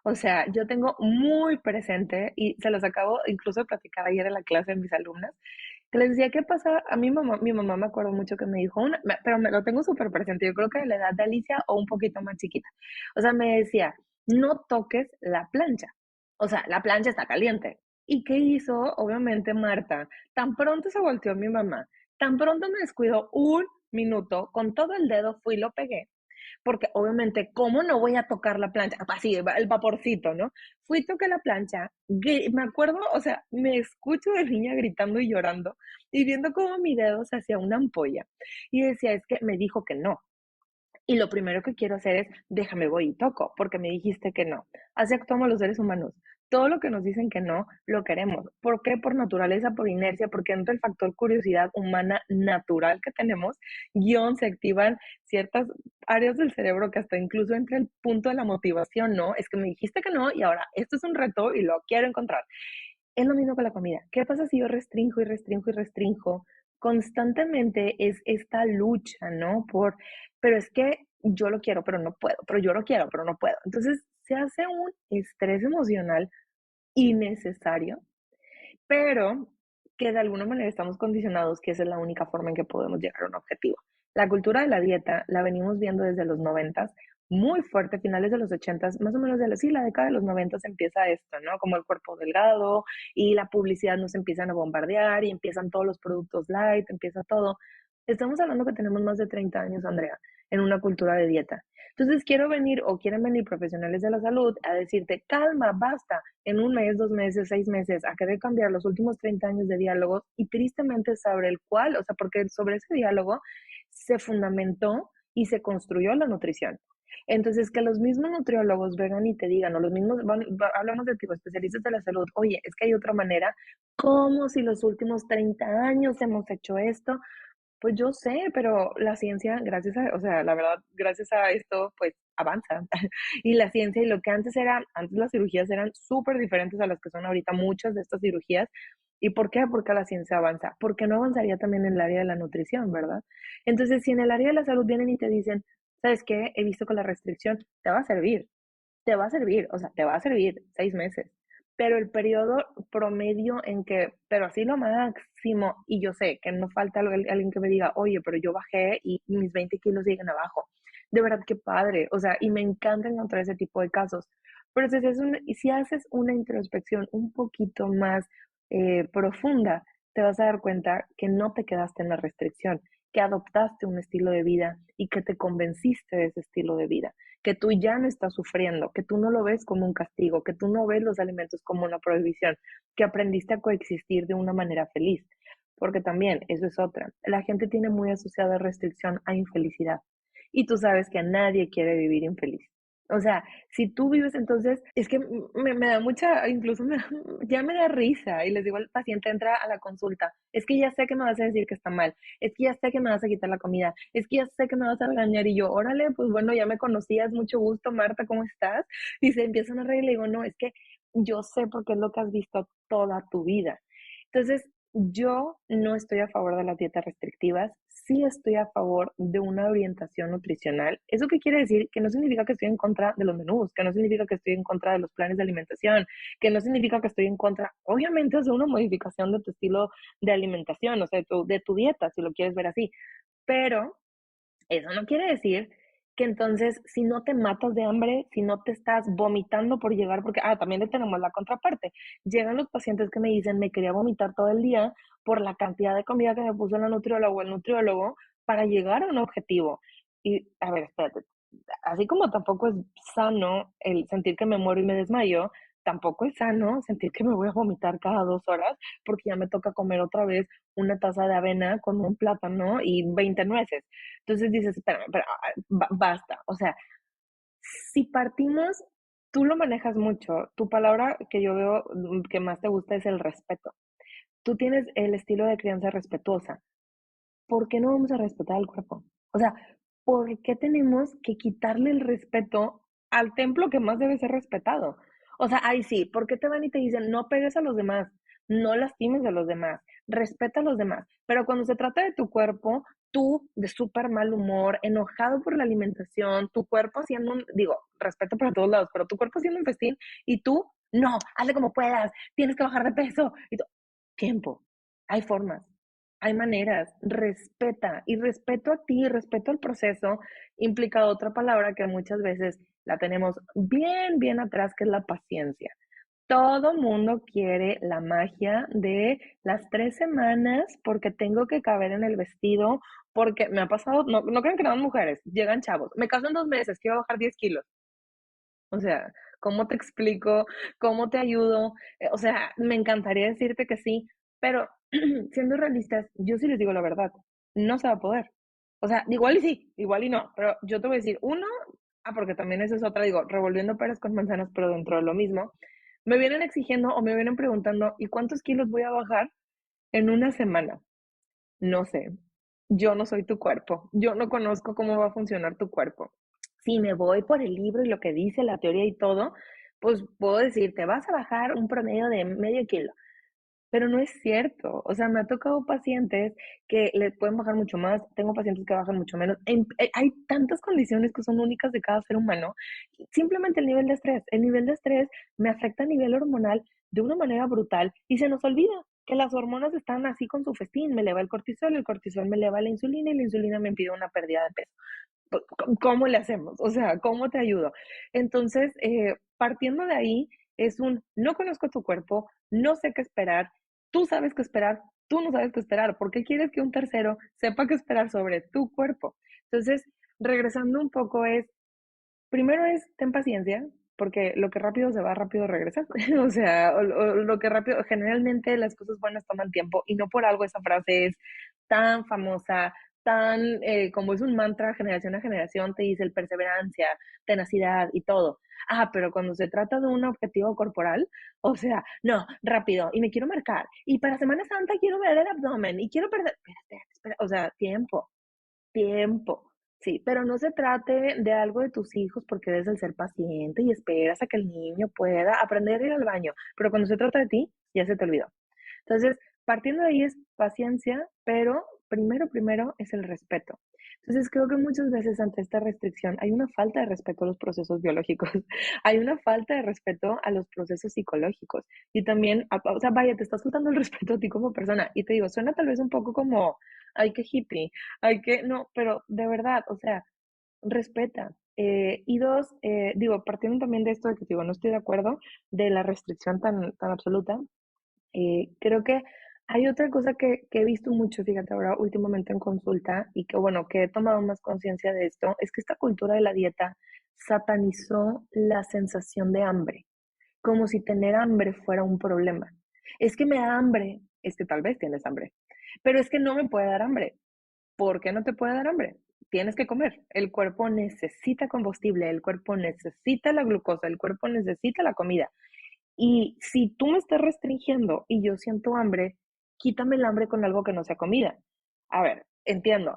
O sea, yo tengo muy presente, y se los acabo incluso de platicar ayer en la clase de mis alumnas, que les decía, ¿qué pasa? A mi mamá me acuerdo mucho que me dijo, pero me lo tengo súper presente, yo creo que de la edad de Alicia o un poquito más chiquita. O sea, me decía, no toques la plancha. O sea, la plancha está caliente. ¿Y qué hizo? Obviamente Marta, tan pronto se volteó mi mamá, tan pronto me descuidó un minuto, con todo el dedo fui y lo pegué porque obviamente, ¿cómo no voy a tocar la plancha? Así, el vaporcito, ¿no? Fui, toqué la plancha, me acuerdo, o sea, me escucho de niña gritando y llorando y viendo cómo mi dedo se hacía una ampolla. Y decía, es que me dijo que no. Y lo primero que quiero hacer es, déjame voy y toco, porque me dijiste que no. Así actuamos los seres humanos. Todo lo que nos dicen que no, lo queremos. ¿Por qué? Por naturaleza, por inercia, porque dentro del factor curiosidad humana natural que tenemos, se activan ciertas áreas del cerebro que hasta incluso entra el punto de la motivación, ¿no? Es que me dijiste que no y ahora esto es un reto y lo quiero encontrar. Es lo mismo con la comida. ¿Qué pasa si yo restrinjo y restrinjo y restrinjo? Constantemente es esta lucha, ¿no? Pero es que yo lo quiero, pero no puedo, pero yo lo quiero, pero no puedo. Entonces se hace un estrés emocional innecesario, pero que de alguna manera estamos condicionados que esa es la única forma en que podemos llegar a un objetivo. La cultura de la dieta la venimos viendo desde los 90, muy fuerte, finales de los 80, más o menos sí, la década de los 90 empieza esto, ¿no? Como el cuerpo delgado y la publicidad nos empiezan a bombardear y empiezan todos los productos light, empieza todo. Estamos hablando que tenemos más de 30 años, Andrea, en una cultura de dieta. Entonces quiero venir o quieren venir profesionales de la salud a decirte, calma, basta, en un mes, 2 meses, 6 meses, a querer cambiar los últimos 30 años de diálogos y tristemente sobre el cual, o sea, porque sobre ese diálogo se fundamentó y se construyó la nutrición. Entonces, que los mismos nutriólogos vengan y te digan, o los mismos, hablamos de tipo especialistas de la salud, oye, es que hay otra manera, como si los últimos 30 años hemos hecho esto, pues yo sé, pero la ciencia, o sea, la verdad, gracias a esto, pues avanza. Y la ciencia y lo que antes las cirugías eran súper diferentes a las que son ahorita muchas de estas cirugías. ¿Y por qué? Porque la ciencia avanza. Porque no avanzaría también en el área de la nutrición, ¿verdad? Entonces, si en el área de la salud vienen y te dicen, ¿sabes qué? He visto que la restricción te va a servir, o sea, te va a servir 6 meses, pero el periodo promedio en que, pero así lo máximo, y yo sé que no falta alguien que me diga, oye, pero yo bajé y mis 20 kilos siguen abajo. De verdad, qué padre, o sea, y me encanta encontrar ese tipo de casos. Pero si haces una introspección un poquito más profunda, te vas a dar cuenta que no te quedaste en la restricción, que adoptaste un estilo de vida y que te convenciste de ese estilo de vida, que tú ya no estás sufriendo, que tú no lo ves como un castigo, que tú no ves los alimentos como una prohibición, que aprendiste a coexistir de una manera feliz. Porque también, eso es otra, la gente tiene muy asociada restricción a infelicidad. Y tú sabes que nadie quiere vivir infeliz. O sea, si tú vives entonces, es que me da mucha, incluso ya me da risa y les digo al paciente, entra a la consulta, es que ya sé que me vas a decir que está mal, es que ya sé que me vas a quitar la comida, es que ya sé que me vas a regañar y yo, órale, pues bueno, ya me conocías, mucho gusto, Marta, ¿cómo estás? Y se empiezan a reír y le digo, no, es que yo sé porque es lo que has visto toda tu vida. Entonces, yo no estoy a favor de las dietas restrictivas, sí estoy a favor de una orientación nutricional. ¿Eso qué quiere decir? Que no significa que estoy en contra de los menús, que no significa que estoy en contra de los planes de alimentación, que no significa que estoy en contra, obviamente, es de una modificación de tu estilo de alimentación, o sea, de tu dieta, si lo quieres ver así. Pero eso no quiere decir que entonces, si no te matas de hambre, si no te estás vomitando por llegar, porque, también le tenemos la contraparte. Llegan los pacientes que me dicen, me quería vomitar todo el día por la cantidad de comida que me puso la nutrióloga o el nutriólogo para llegar a un objetivo. Y, a ver, espérate, así como tampoco es sano el sentir que me muero y me desmayo, tampoco es sano sentir que me voy a vomitar cada 2 horas porque ya me toca comer otra vez una taza de avena con un plátano y 20 nueces. Entonces dices, espérame, pero, basta. O sea, si partimos, tú lo manejas mucho. Tu palabra que yo veo que más te gusta es el respeto. Tú tienes el estilo de crianza respetuosa. ¿Por qué no vamos a respetar al cuerpo? O sea, ¿por qué tenemos que quitarle el respeto al templo que más debe ser respetado? O sea, ay sí, ¿por qué te van y te dicen no pegues a los demás, no lastimes a los demás, respeta a los demás? Pero cuando se trata de tu cuerpo, tú de súper mal humor, enojado por la alimentación, tu cuerpo haciendo digo, respeto para todos lados, pero tu cuerpo haciendo un festín y tú, no, hazle como puedas, tienes que bajar de peso. Tiempo, hay formas, hay maneras, respeta y respeto a ti, respeto al proceso, implica otra palabra que muchas veces la tenemos bien, bien atrás, que es la paciencia. Todo mundo quiere la magia de las 3 semanas porque tengo que caber en el vestido, porque me ha pasado, no, no crean que no mujeres, llegan chavos, me caso en 2 meses, quiero bajar 10 kilos. O sea, ¿cómo te explico? ¿Cómo te ayudo? O sea, me encantaría decirte que sí, pero siendo realistas, yo sí les digo la verdad, no se va a poder. O sea, igual y sí, igual y no, pero yo te voy a decir, uno, porque también esa es otra, digo, revolviendo peras con manzanas, pero dentro de lo mismo, me vienen exigiendo o me vienen preguntando, ¿y cuántos kilos voy a bajar en una semana? No sé, yo no soy tu cuerpo, yo no conozco cómo va a funcionar tu cuerpo. Si me voy por el libro y lo que dice la teoría y todo, pues puedo decir, te vas a bajar un promedio de medio kilo, pero no es cierto. O sea, me ha tocado pacientes que le pueden bajar mucho más, tengo pacientes que bajan mucho menos. Hay tantas condiciones que son únicas de cada ser humano. Simplemente el nivel de estrés me afecta a nivel hormonal de una manera brutal y se nos olvida que las hormonas están así con su festín, me eleva el cortisol me eleva la insulina y la insulina me impide una pérdida de peso. ¿Cómo le hacemos? O sea, ¿cómo te ayudo? Entonces, partiendo de ahí, es no conozco tu cuerpo, no sé qué esperar, tú sabes qué esperar, tú no sabes qué esperar. ¿Por qué quieres que un tercero sepa qué esperar sobre tu cuerpo? Entonces, regresando un poco primero ten paciencia, porque lo que rápido se va, rápido regresa. O sea, o lo que rápido, generalmente las cosas buenas toman tiempo y no por algo esa frase es tan famosa, tan, como es un mantra generación a generación, te dice el perseverancia, tenacidad y todo. Pero cuando se trata de un objetivo corporal, o sea, no, rápido, y me quiero marcar, y para Semana Santa quiero ver el abdomen, y quiero perder, espérate, espera, o sea, tiempo. Sí, pero no se trate de algo de tus hijos porque debes el ser paciente y esperas a que el niño pueda aprender a ir al baño. Pero cuando se trata de ti, ya se te olvidó. Entonces, partiendo de ahí es paciencia, pero primero es el respeto. Entonces, creo que muchas veces ante esta restricción hay una falta de respeto a los procesos biológicos, hay una falta de respeto a los procesos psicológicos y también, o sea, vaya, te estás faltando el respeto a ti como persona. Y te digo, suena tal vez un poco como, ay, qué hippie, ay, que no, pero de verdad, o sea, respeta. Y dos, digo, partiendo también de esto de que digo, no estoy de acuerdo de la restricción tan, tan absoluta, creo que Hay otra cosa que he visto mucho, fíjate, ahora últimamente en consulta y que bueno, que he tomado más conciencia de esto, es que esta cultura de la dieta satanizó la sensación de hambre, como si tener hambre fuera un problema. Es que me da hambre, es que tal vez tienes hambre, pero es que no me puede dar hambre. ¿Por qué no te puede dar hambre? Tienes que comer. El cuerpo necesita combustible, el cuerpo necesita la glucosa, el cuerpo necesita la comida. Y si tú me estás restringiendo y yo siento hambre, quítame el hambre con algo que no sea comida. A ver, entiendo,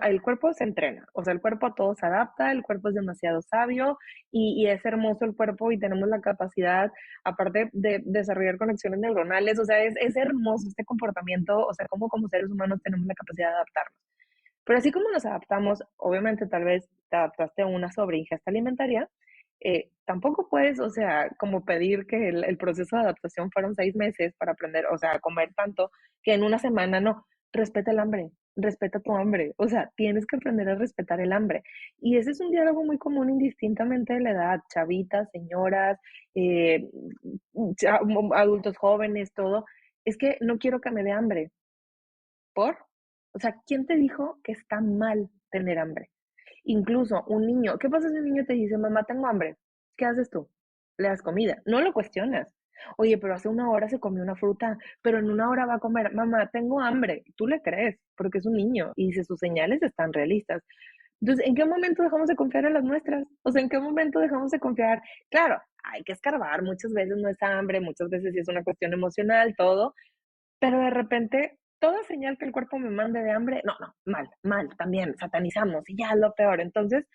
el cuerpo se entrena, o sea, el cuerpo a todo se adapta, el cuerpo es demasiado sabio y es hermoso el cuerpo y tenemos la capacidad, aparte de desarrollar conexiones neuronales, o sea, es hermoso este comportamiento, o sea, como seres humanos tenemos la capacidad de adaptarnos. Pero así como nos adaptamos, obviamente tal vez te adaptaste a una sobreingesta alimentaria, tampoco puedes, o sea, como pedir que el proceso de adaptación fueron 6 meses para aprender, o sea, a comer tanto que en una semana no. Respeta el hambre, respeta tu hambre, o sea, tienes que aprender a respetar el hambre. Y ese es un diálogo muy común indistintamente de la edad, chavitas, señoras, eh, adultos jóvenes, todo. Es que no quiero que me dé hambre. ¿Por? O sea, ¿quién te dijo que está mal tener hambre? Incluso un niño, ¿qué pasa si un niño te dice, mamá, tengo hambre? ¿Qué haces tú? Le das comida, no lo cuestionas. Oye, pero hace una hora se comió una fruta, pero en una hora va a comer, mamá, tengo hambre. Tú le crees, porque es un niño y dice, sus señales están realistas. Entonces, ¿en qué momento dejamos de confiar en las nuestras? O sea, ¿en qué momento dejamos de confiar? Claro, hay que escarbar, muchas veces no es hambre, muchas veces sí es una cuestión emocional, todo, pero de repente, toda señal que el cuerpo me mande de hambre, no, no, mal, mal, también, satanizamos y ya es lo peor. Entonces,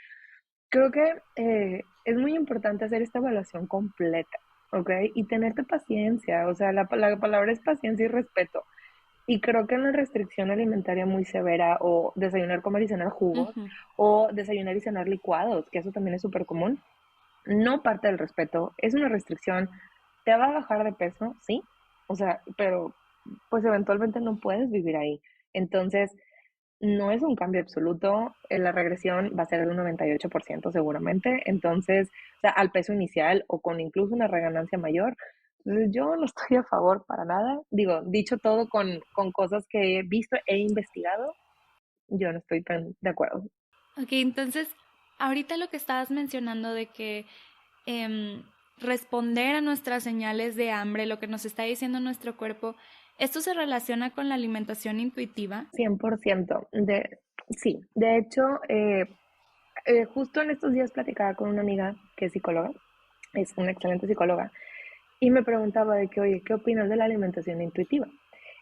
creo que es muy importante hacer esta evaluación completa, ¿ok? Y tenerte paciencia, o sea, la palabra es paciencia y respeto. Y creo que una restricción alimentaria muy severa, o desayunar, comer y cenar jugos, Ujú. o desayunar y cenar licuados, que eso también es súper común, no parte del respeto, es una restricción, te va a bajar de peso, sí, o sea, pero pues eventualmente no puedes vivir ahí. Entonces, no es un cambio absoluto, la regresión va a ser del 98% seguramente, entonces, o sea, al peso inicial o con incluso una reganancia mayor. Entonces, yo no estoy a favor para nada. Digo, dicho todo con cosas que he visto e investigado, yo no estoy tan de acuerdo. Ok, entonces, ahorita lo que estabas mencionando de que em, responder a nuestras señales de hambre, lo que nos está diciendo nuestro cuerpo, ¿esto se relaciona con la alimentación intuitiva? 100%. Sí, de hecho, justo en estos días platicaba con una amiga que es psicóloga, es una excelente psicóloga, y me preguntaba de que, oye, ¿qué opinas de la alimentación intuitiva?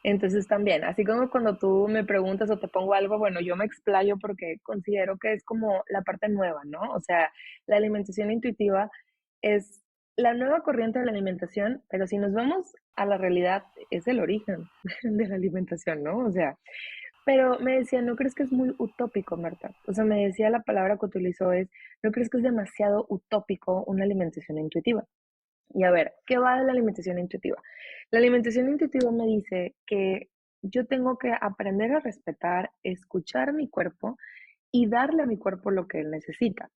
Entonces también, así como cuando tú me preguntas o te pongo algo, bueno, yo me explayo porque considero que es como la parte nueva, ¿no? O sea, la alimentación intuitiva es la nueva corriente de la alimentación, pero si nos vamos a la realidad, es el origen de la alimentación, ¿no? O sea, pero me decía, ¿no crees que es muy utópico, Marta? O sea, me decía la palabra que utilizó es, ¿no crees que es demasiado utópico una alimentación intuitiva? Y a ver, ¿qué va de la alimentación intuitiva? La alimentación intuitiva me dice que yo tengo que aprender a respetar, escuchar mi cuerpo y darle a mi cuerpo lo que él necesita.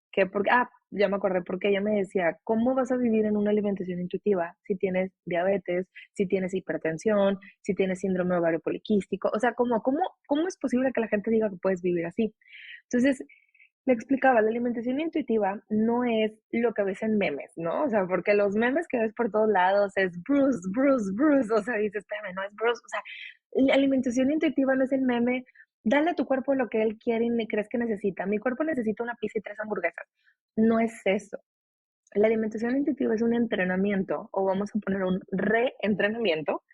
Ya me acordé porque ella me decía, ¿cómo vas a vivir en una alimentación intuitiva si tienes diabetes, si tienes hipertensión, si tienes síndrome ovario poliquístico? O sea, ¿cómo es posible que la gente diga que puedes vivir así? Entonces, le explicaba, la alimentación intuitiva no es lo que ves en memes, ¿no? O sea, porque los memes que ves por todos lados es Bruce, Bruce, Bruce, o sea, dices, espérame, no es Bruce, o sea, la alimentación intuitiva no es el meme, dale a tu cuerpo lo que él quiere y crees que necesita. Mi cuerpo necesita una pizza y 3 hamburguesas. No es eso. La alimentación intuitiva es un entrenamiento, o vamos a poner un reentrenamiento,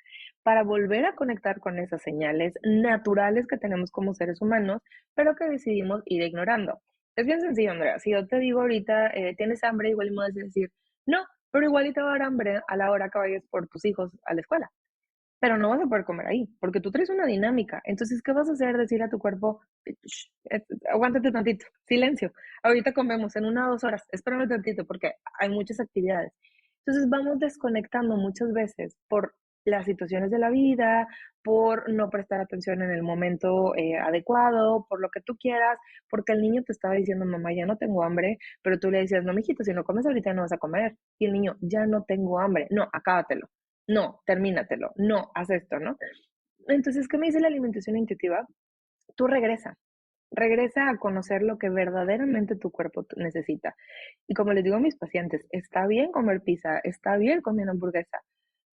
para volver a conectar con esas señales naturales que tenemos como seres humanos, pero que decidimos ir ignorando. Es bien sencillo, Andrea. Si yo te digo ahorita, tienes hambre, igual me vas a decir, no, pero igual te va a dar hambre a la hora que vayas por tus hijos a la escuela, pero no vas a poder comer ahí, porque tú traes una dinámica. Entonces, ¿qué vas a hacer? Decirle a tu cuerpo, "Shh, aguántate tantito, silencio, ahorita comemos en 1 o 2 horas, espérame tantito, porque hay muchas actividades". Entonces, vamos desconectando muchas veces por las situaciones de la vida, por no prestar atención en el momento adecuado, por lo que tú quieras, porque el niño te estaba diciendo, mamá, ya no tengo hambre, pero tú le decías, no, mijito, si no comes ahorita no vas a comer. Y el niño, ya no tengo hambre, no, acábatelo, no, termínatelo, no, haz esto, ¿no? Entonces, ¿qué me dice la alimentación intuitiva? Tú regresa a conocer lo que verdaderamente tu cuerpo necesita. Y como les digo a mis pacientes, está bien comer pizza, está bien comer hamburguesa,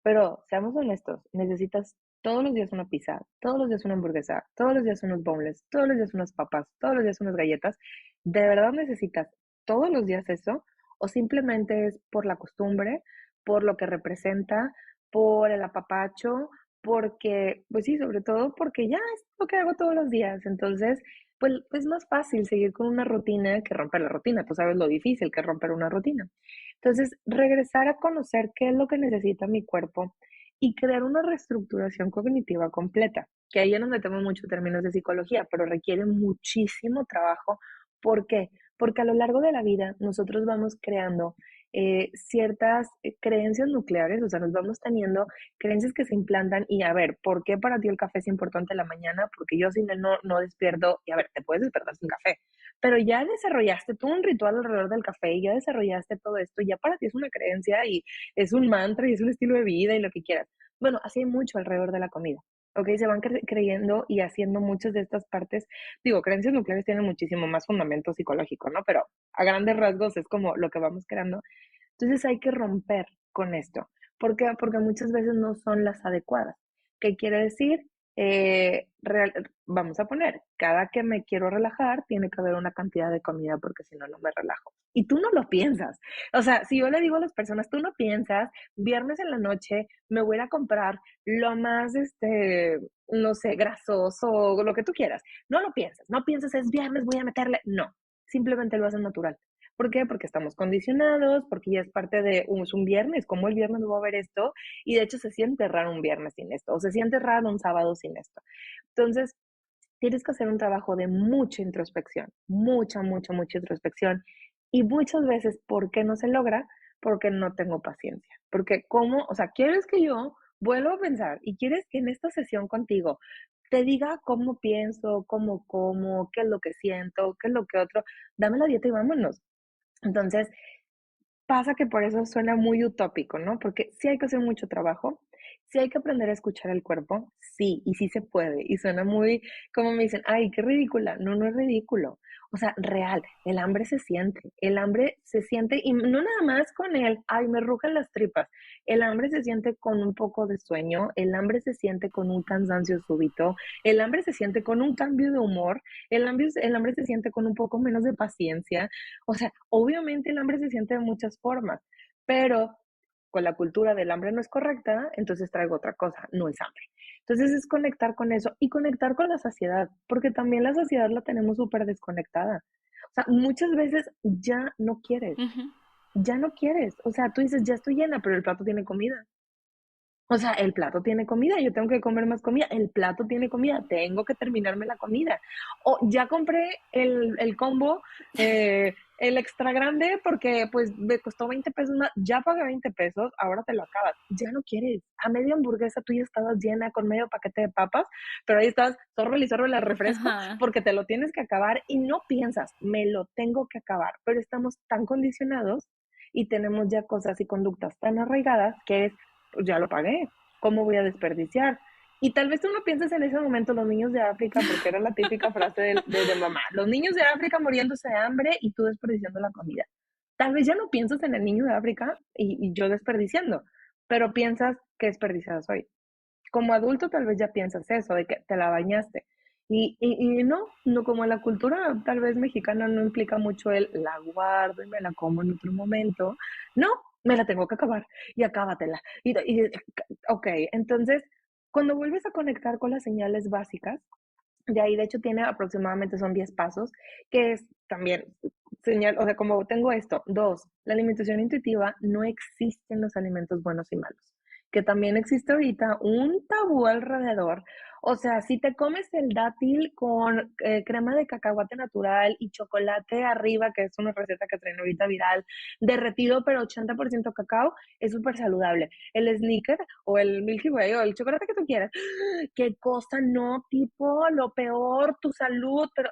pero seamos honestos, necesitas todos los días una pizza, todos los días una hamburguesa, todos los días unos boneless, todos los días unas papas, todos los días unas galletas. ¿De verdad necesitas todos los días eso? ¿O simplemente es por la costumbre, por lo que representa, por el apapacho, porque, pues sí, sobre todo porque ya es lo que hago todos los días? Entonces, pues es más fácil seguir con una rutina que romper la rutina. Tú sabes lo difícil que es romper una rutina. Entonces, regresar a conocer qué es lo que necesita mi cuerpo y crear una reestructuración cognitiva completa, que ahí ya nos metemos mucho en términos de psicología, pero requiere muchísimo trabajo. ¿Por qué? Porque a lo largo de la vida nosotros vamos creando ciertas creencias nucleares, o sea, nos vamos teniendo creencias que se implantan y a ver, ¿por qué para ti el café es importante en la mañana? Porque yo sin él no despierto, y a ver, te puedes despertar sin café, pero ya desarrollaste tú un ritual alrededor del café y ya desarrollaste todo esto, ya para ti es una creencia y es un mantra y es un estilo de vida y lo que quieras. Bueno, así hay mucho alrededor de la comida. ¿Ok? Se van creyendo y haciendo muchas de estas partes. Digo, creencias nucleares tienen muchísimo más fundamento psicológico, ¿no? Pero a grandes rasgos es como lo que vamos creando. Entonces hay que romper con esto. ¿Por qué? Porque muchas veces no son las adecuadas. ¿Qué quiere decir? Vamos a poner, cada que me quiero relajar, tiene que haber una cantidad de comida porque si no, no me relajo. Y tú no lo piensas. O sea, si yo le digo a las personas, tú no piensas, viernes en la noche me voy a ir a comprar lo más, no sé, grasoso, lo que tú quieras. No lo piensas, no piensas, es viernes, voy a meterle. No, simplemente lo haces natural. ¿Por qué? Porque estamos condicionados, porque ya es parte de un viernes, como el viernes va a haber esto, y de hecho se siente raro un viernes sin esto, o se siente raro un sábado sin esto. Entonces, tienes que hacer un trabajo de mucha introspección, mucha introspección. Y muchas veces, ¿por qué no se logra? Porque no tengo paciencia. Porque cómo, o sea, quieres que yo vuelva a pensar y quieres que en esta sesión contigo te diga cómo pienso, cómo como, qué es lo que siento, qué es lo que otro, dame la dieta y vámonos. Entonces, pasa que por eso suena muy utópico, ¿no? Porque sí hay que hacer mucho trabajo, sí hay que aprender a escuchar el cuerpo, sí, y sí se puede. Y suena muy, como me dicen, ay, qué ridícula. No, no es ridículo. O sea, real, el hambre se siente, y no nada más con el, ay, me rugen las tripas. El hambre se siente con un poco de sueño, el hambre se siente con un cansancio súbito, el hambre se siente con un cambio de humor, el hambre se siente con un poco menos de paciencia. O sea, obviamente el hambre se siente de muchas formas, pero con la cultura del hambre no es correcta, entonces traigo otra cosa, no es hambre. Entonces es conectar con eso y conectar con la saciedad, porque también la saciedad la tenemos súper desconectada. O sea, muchas veces Ujú. ya no quieres. O sea, tú dices, ya estoy llena, pero el plato tiene comida. O sea, el plato tiene comida, yo tengo que comer más comida, el plato tiene comida, tengo que terminarme la comida. O ya compré el combo, el extra grande, porque pues me costó 20 pesos más, ya pagué 20 pesos, ahora te lo acabas. Ya no quieres. A media hamburguesa tú ya estabas llena con medio paquete de papas, pero ahí estás, zorro el refresco, Ajá. porque te lo tienes que acabar y no piensas, me lo tengo que acabar, pero estamos tan condicionados y tenemos ya cosas y conductas tan arraigadas que es pues ya lo pagué, ¿cómo voy a desperdiciar? Y tal vez tú no piensas en ese momento los niños de África, porque era la típica frase de mamá, los niños de África muriéndose de hambre y tú desperdiciando la comida. Tal vez ya no piensas en el niño de África y yo desperdiciando, pero piensas que desperdiciada soy. Como adulto tal vez ya piensas eso, de que te la bañaste. Y no, como la cultura tal vez mexicana no implica mucho el la guardo y me la como en otro momento. No, me la tengo que acabar y acábatela. Ok, entonces cuando vuelves a conectar con las señales básicas, de ahí de hecho tiene aproximadamente son 10 pasos, que es también señal, o sea, como tengo esto, dos, la alimentación intuitiva, no existen los alimentos buenos y malos, que también existe ahorita un tabú alrededor. O sea, si te comes el dátil con crema de cacahuate natural y chocolate arriba, que es una receta que traen ahorita viral, derretido pero 80% cacao, es súper saludable. El sneaker o el Milky Way o el chocolate que tú quieras, qué cosa, no, tipo, lo peor, tu salud, pero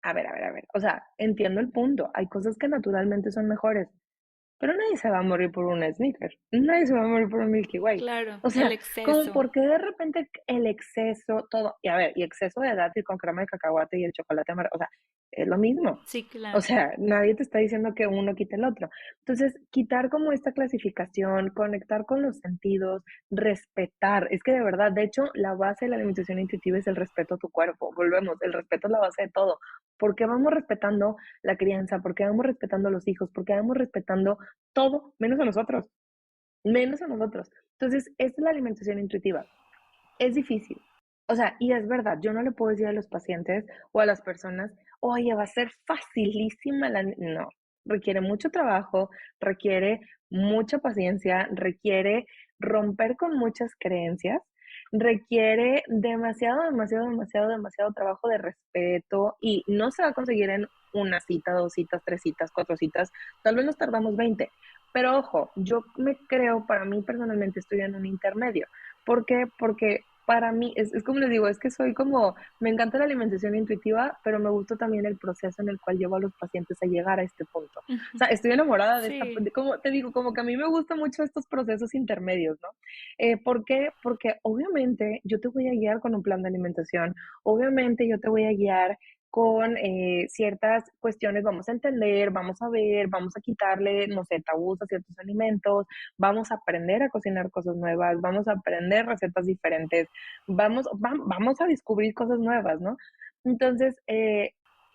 a ver, o sea, entiendo el punto, hay cosas que naturalmente son mejores, pero nadie se va a morir por un Snickers, nadie se va a morir por un Milky Way. Claro, O el sea, como exceso. porque de repente el exceso, todo, y a ver, y exceso de dátil con crema de cacahuate y el chocolate amarillo, o sea, es lo mismo. Sí, O claro. sea, nadie te está diciendo que uno quite el otro. Entonces, quitar como esta clasificación, conectar con los sentidos, respetar. Es que de verdad, de hecho, la base de la alimentación intuitiva es el respeto a tu cuerpo. Volvemos, el respeto es la base de todo. Porque vamos respetando la crianza, porque vamos respetando a los hijos, porque vamos respetando todo, menos a nosotros, menos a nosotros. Entonces, esta es la alimentación intuitiva. Es difícil. O sea, y es verdad, yo no le puedo decir a los pacientes o a las personas, oye, va a ser facilísima la... No, requiere mucho trabajo, requiere mucha paciencia, requiere romper con muchas creencias, requiere demasiado, demasiado, demasiado, demasiado trabajo de respeto y no se va a conseguir en una cita, dos citas, tres citas, cuatro citas, tal vez nos tardamos 20. Pero ojo, yo me creo, para mí personalmente estoy en un intermedio. ¿Por qué? Porque para mí, es como les digo, es que soy como, me encanta la alimentación intuitiva, pero me gusta también el proceso en el cual llevo a los pacientes a llegar a este punto. O Ujú. sea, estoy enamorada de esta, Sí, como te digo, como que a mí me gustan mucho estos procesos intermedios, ¿no? ¿Por qué? Porque obviamente yo te voy a guiar con un plan de alimentación, obviamente yo te voy a guiar con ciertas cuestiones, vamos a entender, vamos a ver, vamos a quitarle, no sé, tabús a ciertos alimentos, vamos a aprender a cocinar cosas nuevas, vamos a aprender recetas diferentes, vamos a descubrir cosas nuevas, ¿no? Entonces,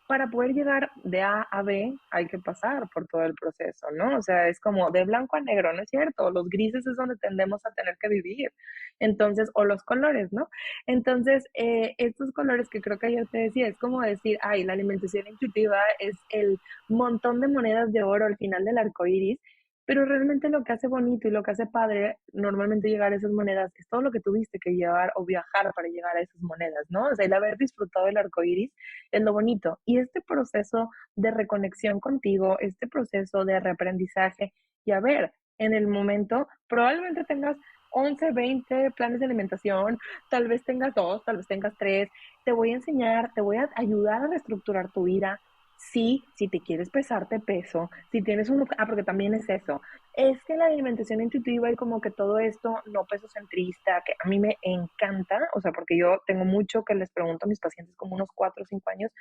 para poder llegar de A a B hay que pasar por todo el proceso, ¿no? O sea, es como de blanco a negro, ¿no es cierto? Los grises es donde tendemos a tener que vivir. Entonces, o los colores, ¿no? Entonces, estos colores que creo que ayer te decía, es como decir, ay, la alimentación intuitiva es el montón de monedas de oro al final del arco iris, pero realmente lo que hace bonito y lo que hace padre normalmente llegar a esas monedas es todo lo que tuviste que llevar o viajar para llegar a esas monedas, ¿no? O sea, el haber disfrutado del arco iris es lo bonito. Y este proceso de reconexión contigo, este proceso de reaprendizaje, y a ver, en el momento probablemente tengas 11, 20 planes de alimentación, tal vez tengas dos, tal vez tengas tres, te voy a enseñar, te voy a ayudar a reestructurar tu vida. Sí, si te quieres pesarte peso, si tienes un... Ah, porque también es eso. Es que la alimentación intuitiva y como que todo esto no peso centrista, que a mí me encanta, o sea, porque yo tengo mucho que les pregunto a mis pacientes como unos 4 o 5 años,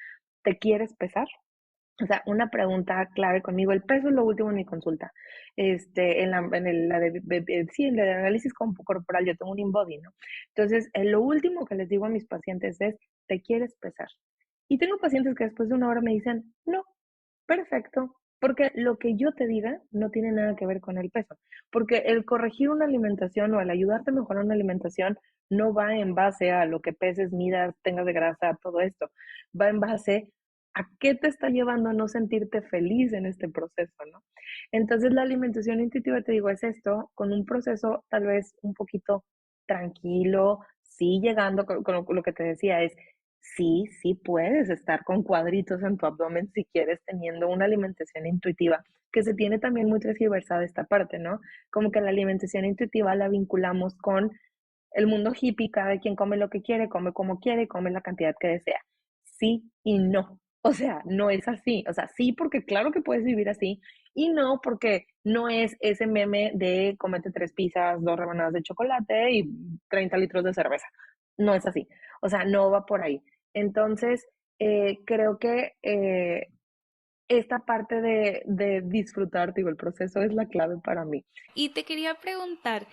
¿te quieres pesar? O sea, una pregunta clave conmigo, el peso es lo último en mi consulta. Sí, en la de análisis corporal, yo tengo un InBody, ¿no? Entonces, lo último que les digo a mis pacientes es, ¿te quieres pesar? Y tengo pacientes que después de una hora me dicen, no, perfecto, porque lo que yo te diga no tiene nada que ver con el peso, porque el corregir una alimentación o el ayudarte a mejorar una alimentación no va en base a lo que peses, midas, tengas de grasa, todo esto, va en base a qué te está llevando a no sentirte feliz en este proceso, ¿no? Entonces la alimentación intuitiva, te digo, es esto, con un proceso tal vez un poquito tranquilo, sí llegando con lo que te decía, es sí, sí puedes estar con cuadritos en tu abdomen si quieres teniendo una alimentación intuitiva, que se tiene también muy transversada esta parte, ¿no? Como que la alimentación intuitiva la vinculamos con el mundo hippie, cada quien come lo que quiere, come como quiere, come la cantidad que desea. Sí y no. O sea, no es así. O sea, sí porque claro que puedes vivir así y no porque no es ese meme de comete 3 pizzas, 2 rebanadas de chocolate y 30 litros de cerveza. No es así. O sea, no va por ahí. Entonces, creo que esta parte de disfrutar, digo, el proceso es la clave para mí. y te quería preguntar,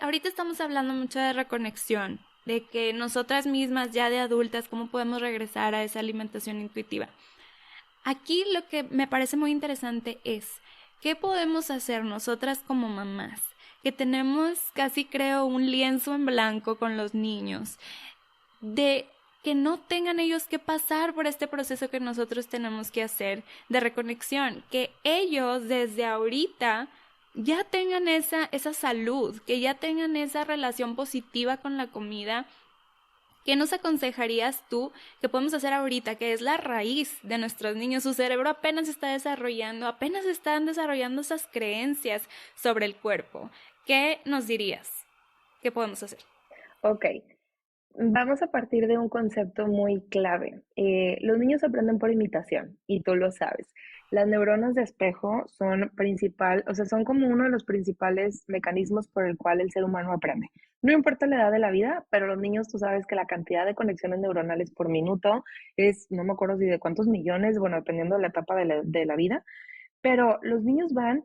ahorita estamos hablando mucho de reconexión, de que nosotras mismas ya de adultas, cómo podemos regresar a esa alimentación intuitiva. Aquí lo que me parece muy interesante es, ¿qué podemos hacer nosotras como mamás? Que tenemos casi creo un lienzo en blanco con los niños, de que no tengan ellos que pasar por este proceso que nosotros tenemos que hacer de reconexión, que ellos desde ahorita ya tengan esa salud, que ya tengan esa relación positiva con la comida. ¿Qué nos aconsejarías tú que podemos hacer ahorita, que es la raíz de nuestros niños? Su cerebro apenas está desarrollando, apenas están desarrollando esas creencias sobre el cuerpo. ¿Qué nos dirías? ¿Qué podemos hacer? Ok, vamos a partir de un concepto muy clave. Los niños aprenden por imitación y tú lo sabes. Las neuronas de espejo son principal, o sea, son como uno de los principales mecanismos por el cual el ser humano aprende. No importa la edad de la vida, pero los niños, tú sabes que la cantidad de conexiones neuronales por minuto es, no me acuerdo si de cuántos millones, bueno, dependiendo de la etapa de la vida, pero los niños van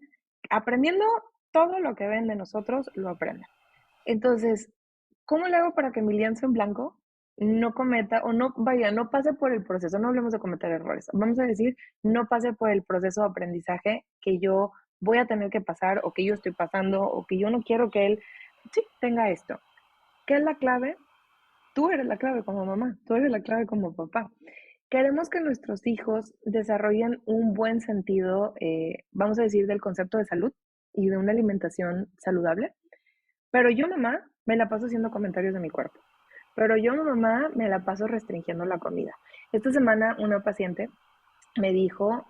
aprendiendo todo lo que ven de nosotros, lo aprenden. Entonces, ¿cómo le hago para que mi lienzo en blanco no cometa o no, vaya, no pase por el proceso? No hablemos de cometer errores. Vamos a decir, no pase por el proceso de aprendizaje que yo voy a tener que pasar o que yo estoy pasando o que yo no quiero que él, sí, tenga esto. ¿Qué es la clave? Tú eres la clave como mamá, tú eres la clave como papá. Queremos que nuestros hijos desarrollen un buen sentido, vamos a decir, del concepto de salud y de una alimentación saludable, pero yo, mamá, me la paso haciendo comentarios de mi cuerpo. Pero yo, mamá, me la paso restringiendo la comida. Esta semana una paciente me dijo,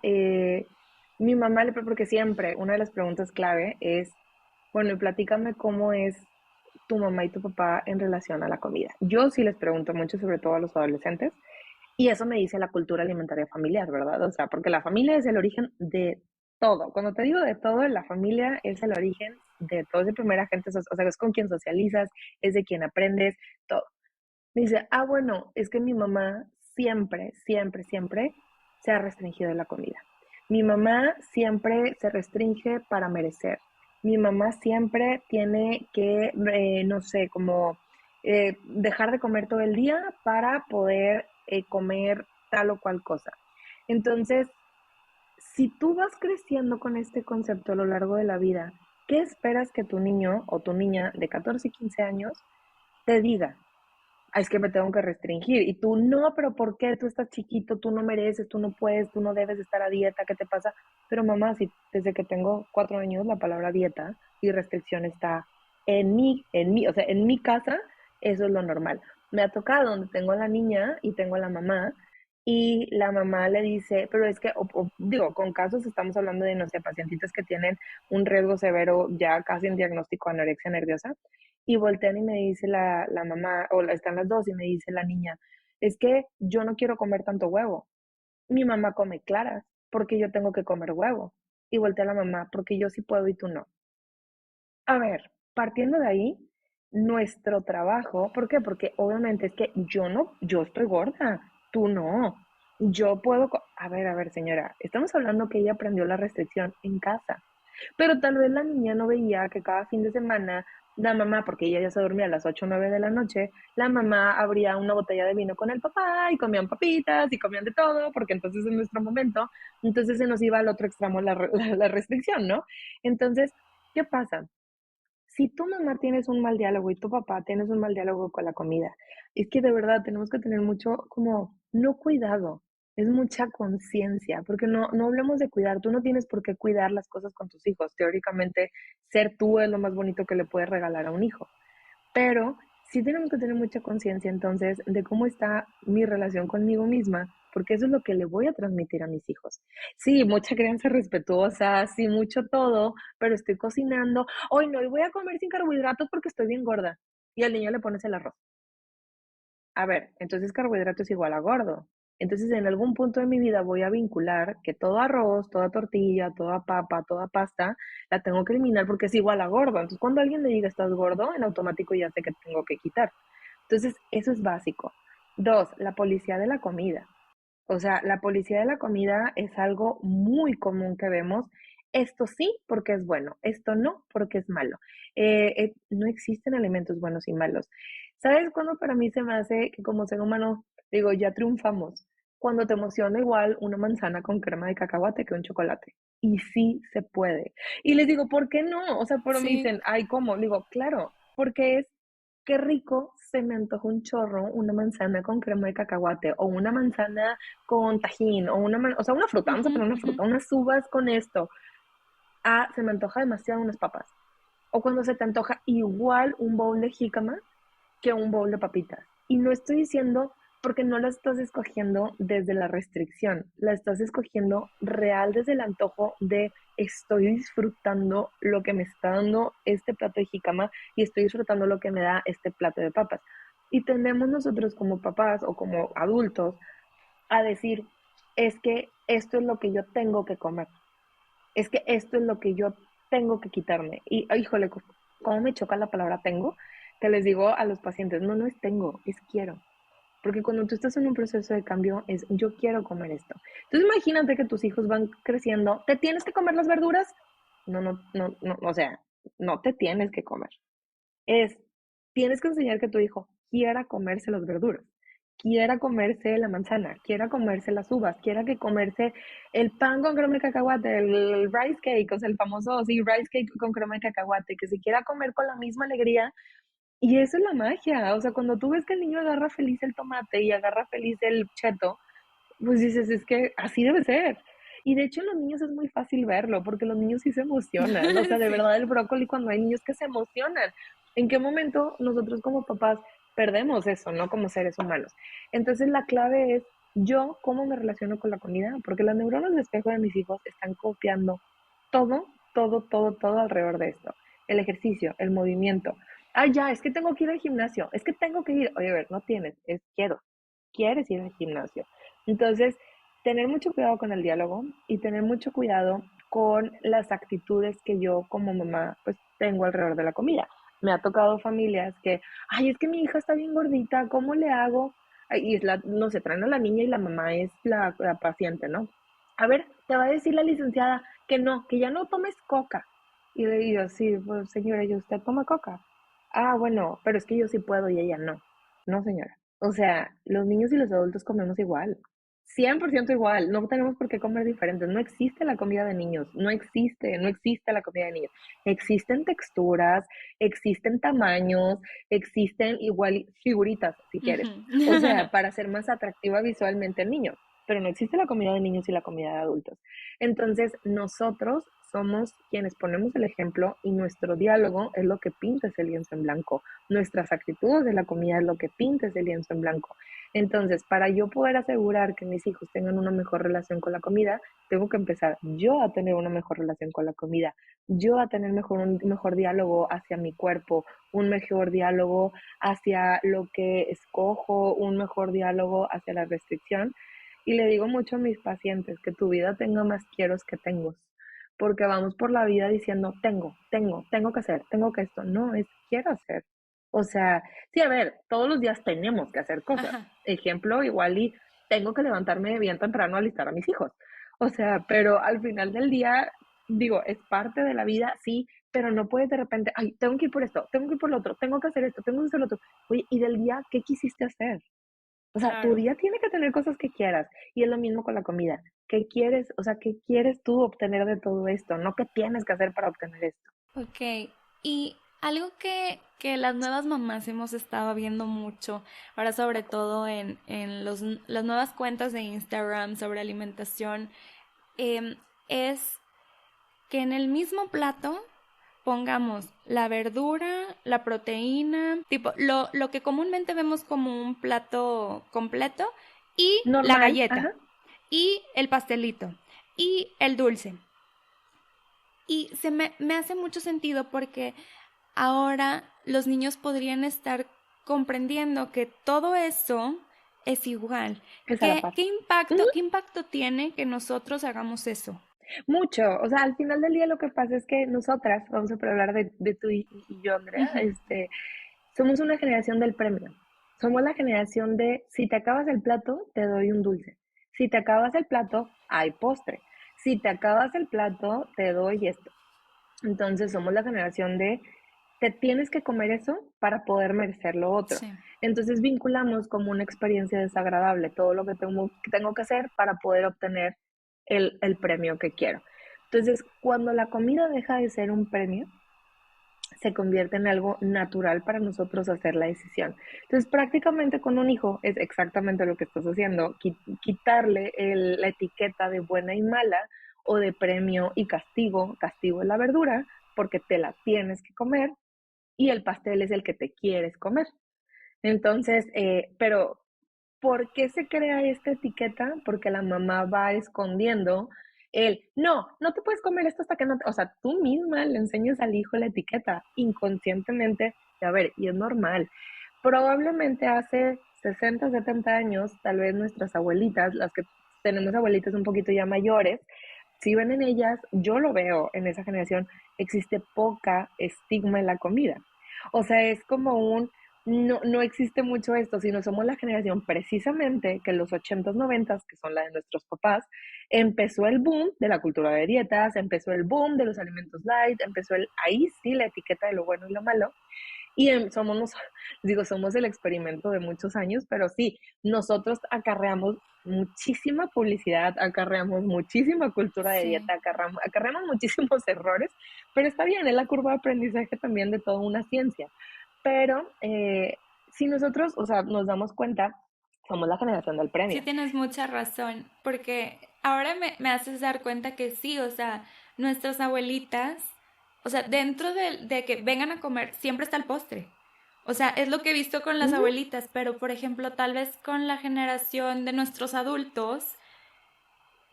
mi mamá, porque siempre una de las preguntas clave es, bueno, y platícame cómo es tu mamá y tu papá en relación a la comida. Yo sí les pregunto mucho, sobre todo a los adolescentes, y eso me dice la cultura alimentaria familiar, ¿verdad? O sea, porque la familia es el origen de todo. Cuando te digo de todo, la familia es el origen de todo. Es el primer agente, o sea, es con quien socializas, es de quien aprendes, todo. Me dice, bueno, es que mi mamá siempre, siempre, siempre se ha restringido la comida. Mi mamá siempre se restringe para merecer. Mi mamá siempre tiene que, no sé, como dejar de comer todo el día para poder comer tal o cual cosa. Entonces, si tú vas creciendo con este concepto a lo largo de la vida, ¿qué esperas que tu niño o tu niña de 14 y 15 años te diga? Es que me tengo que restringir. Y tú, no, pero ¿por qué? Tú estás chiquito, tú no mereces, tú no puedes, tú no debes estar a dieta, ¿qué te pasa? Pero mamá, si desde que tengo 4 años la palabra dieta y restricción está o sea, en mi casa, eso es lo normal. Me ha tocado donde tengo a la niña y tengo a la mamá, y la mamá le dice, pero es que, digo, con casos estamos hablando de, no sé, pacientitas que tienen un riesgo severo, ya casi en diagnóstico de anorexia nerviosa, y voltean y me dice la mamá, o están las dos y me dice la niña, es que yo no quiero comer tanto huevo. Mi mamá come claras, porque yo tengo que comer huevo. Y voltea la mamá, porque yo sí puedo y tú no. A ver, partiendo de ahí, nuestro trabajo, ¿por qué? Porque obviamente es que yo estoy gorda, tú no. Yo puedo, a ver, señora, estamos hablando que ella aprendió la restricción en casa. Pero tal vez la niña no veía que cada fin de semana la mamá, porque ella ya se dormía a las 8 o 9 de la noche, la mamá abría una botella de vino con el papá y comían papitas y comían de todo, porque entonces en nuestro momento, entonces se nos iba al otro extremo la restricción, ¿no? Entonces, ¿qué pasa? Si tu mamá tienes un mal diálogo y tu papá tienes un mal diálogo con la comida, es que de verdad tenemos que tener mucho, como, no cuidado, es mucha conciencia, porque no hablemos de cuidar, tú no tienes por qué cuidar las cosas con tus hijos, teóricamente ser tú es lo más bonito que le puedes regalar a un hijo, pero sí tenemos que tener mucha conciencia entonces de cómo está mi relación conmigo misma, porque eso es lo que le voy a transmitir a mis hijos. Sí, mucha crianza respetuosa, sí, mucho todo, pero estoy cocinando. Hoy no, y voy a comer sin carbohidratos porque estoy bien gorda. Y al niño le pones el arroz. A ver, entonces carbohidrato es igual a gordo. Entonces en algún punto de mi vida voy a vincular que todo arroz, toda tortilla, toda papa, toda pasta, la tengo que eliminar porque es igual a gordo. Entonces cuando alguien me diga estás gordo, en automático ya sé que tengo que quitar. Entonces eso es básico. Dos, la policía de la comida. O sea, la policía de la comida es algo muy común que vemos. Esto sí porque es bueno, esto no porque es malo. No existen alimentos buenos y malos. ¿Sabes cuándo para mí se me hace que como ser humano, digo, ya triunfamos? Cuando te emociona igual una manzana con crema de cacahuate que un chocolate. Y sí se puede. Y les digo, ¿por qué no? O sea, pero me Sí. dicen, ay, ¿cómo? Le digo, claro, porque es qué rico, se me antoja un chorro, una manzana con crema de cacahuate o una manzana con tajín o o sea, una fruta, vamos a Ujú, poner una ujú. fruta, unas uvas con esto. Se me antoja demasiado unas papas. O cuando se te antoja igual un bowl de jícama que un bowl de papitas. Y no estoy diciendo porque no la estás escogiendo desde la restricción, la estás escogiendo real desde el antojo de estoy disfrutando lo que me está dando este plato de jícama y estoy disfrutando lo que me da este plato de papas. Y tendemos nosotros como papás o como adultos a decir, es que esto es lo que yo tengo que comer, es que esto es lo que yo tengo que quitarme. Y, híjole, cómo me choca la palabra tengo, que les digo a los pacientes, no, no es tengo, es quiero. Porque cuando tú estás en un proceso de cambio es yo quiero comer esto. Entonces imagínate que tus hijos van creciendo, ¿te tienes que comer las verduras? No, no, no, no, o sea, no te tienes que comer. Tienes que enseñar que tu hijo quiera comerse las verduras, quiera comerse la manzana, quiera comerse las uvas, quiera que comerse el pan con crema de cacahuate, el rice cake, o sea, el famoso, sí, rice cake con crema de cacahuate, que se quiera comer con la misma alegría. Y eso es la magia, o sea, cuando tú ves que el niño agarra feliz el tomate y agarra feliz el cheto, pues dices, es que así debe ser. Y de hecho en los niños es muy fácil verlo, porque los niños sí se emocionan, o sea, de Sí. verdad el brócoli cuando hay niños que se emocionan. ¿En qué momento nosotros como papás perdemos eso, no como seres humanos? Entonces la clave es yo cómo me relaciono con la comida, porque las neuronas de espejo de mis hijos están copiando todo, todo, todo, todo alrededor de esto. El ejercicio, el movimiento. Ah, ya, es que tengo que ir al gimnasio, es que tengo que ir. Oye, a ver, no tienes, es quiero. Quieres ir al gimnasio. Entonces, tener mucho cuidado con el diálogo y tener mucho cuidado con las actitudes que yo como mamá pues tengo alrededor de la comida. Me ha tocado familias que, ay, es que mi hija está bien gordita, ¿cómo le hago? Y es no se traen a la niña y la mamá es la paciente, ¿no? A ver, te va a decir la licenciada que no, que ya no tomes coca. Y le digo, sí, pues señora, ¿y usted toma coca? Ah, bueno, pero es que yo sí puedo y ella no. No, señora. O sea, los niños y los adultos comemos igual. 100% igual. No tenemos por qué comer diferentes. No existe la comida de niños. No existe, no existe la comida de niños. Existen texturas, existen tamaños, existen igual figuritas, si quieres. O sea, para ser más atractiva visualmente el niño. Pero no existe la comida de niños y la comida de adultos. Entonces, nosotros somos quienes ponemos el ejemplo y nuestro diálogo es lo que pinta ese lienzo en blanco. Nuestras actitudes de la comida es lo que pinta ese lienzo en blanco. Entonces, para yo poder asegurar que mis hijos tengan una mejor relación con la comida, tengo que empezar yo a tener una mejor relación con la comida, yo a tener un mejor diálogo hacia mi cuerpo, un mejor diálogo hacia lo que escojo, un mejor diálogo hacia la restricción. Y le digo mucho a mis pacientes que tu vida tenga más quieros que tengo, porque vamos por la vida diciendo, tengo que hacer, tengo que esto. No, es quiero hacer. O sea, sí, a ver, todos los días tenemos que hacer cosas. Ajá. Ejemplo, igual y tengo que levantarme bien temprano a alistar a mis hijos. O sea, pero al final del día, digo, es parte de la vida, sí, pero no puedes de repente, ay, tengo que ir por esto, tengo que ir por lo otro, tengo que hacer esto, tengo que hacer lo otro. Oye, y del día, ¿qué quisiste hacer? O sea, tu Claro. día tiene que tener cosas que quieras. Y es lo mismo con la comida. ¿Qué quieres? O sea, ¿qué quieres tú obtener de todo esto? No qué tienes que hacer para obtener esto. Ok, y algo que las nuevas mamás hemos estado viendo mucho, ahora sobre todo en las nuevas cuentas de Instagram sobre alimentación, es que en el mismo plato pongamos la verdura, la proteína, tipo lo que comúnmente vemos como un plato completo y la Normal, galleta ajá. y el pastelito y el dulce. Y me hace mucho sentido porque ahora los niños podrían estar comprendiendo que todo eso es igual. Es a la par. Ujú. Qué impacto tiene que nosotros hagamos eso? Mucho. O sea, al final del día lo que pasa es que nosotras, vamos a hablar de tú y yo, Andrea, Ujú. somos una generación del premio. Somos la generación de si te acabas el plato, te doy un dulce. Si te acabas el plato, hay postre. Si te acabas el plato, te doy esto. Entonces somos la generación de te tienes que comer eso para poder merecer lo otro. Sí. Entonces vinculamos como una experiencia desagradable todo lo que tengo que hacer para poder obtener el premio que quiero. Entonces, cuando la comida deja de ser un premio, se convierte en algo natural para nosotros hacer la decisión. Entonces, prácticamente con un hijo es exactamente lo que estás haciendo, quitarle la etiqueta de buena y mala o de premio y castigo. Castigo es la verdura porque te la tienes que comer y el pastel es el que te quieres comer. Entonces, pero ¿por qué se crea esta etiqueta? Porque la mamá va escondiendo no, no te puedes comer esto hasta que no, o sea, tú misma le enseñas al hijo la etiqueta inconscientemente, a ver, y es normal. Probablemente hace 60, 70 años, tal vez nuestras abuelitas, las que tenemos abuelitas un poquito ya mayores, si ven en ellas, yo lo veo en esa generación, existe poca estigma en la comida. O sea, es como no existe mucho esto, sino somos la generación precisamente que en los 80s, 90s, que son la de nuestros papás, empezó el boom de la cultura de dietas, empezó el boom de los alimentos light, ahí sí la etiqueta de lo bueno y lo malo, y somos el experimento de muchos años, pero sí, nosotros acarreamos muchísima publicidad, acarreamos muchísima cultura de Sí. dieta, acarreamos muchísimos errores, pero está bien, es la curva de aprendizaje también de toda una ciencia. Pero si nosotros, o sea, nos damos cuenta, somos la generación del Sí premio. tienes mucha razón, porque ahora me haces dar cuenta que sí, o sea, nuestras abuelitas, o sea, dentro de que vengan a comer, siempre está el postre. O sea, es lo que he visto con las Ujú. abuelitas, pero por ejemplo, tal vez con la generación de nuestros adultos,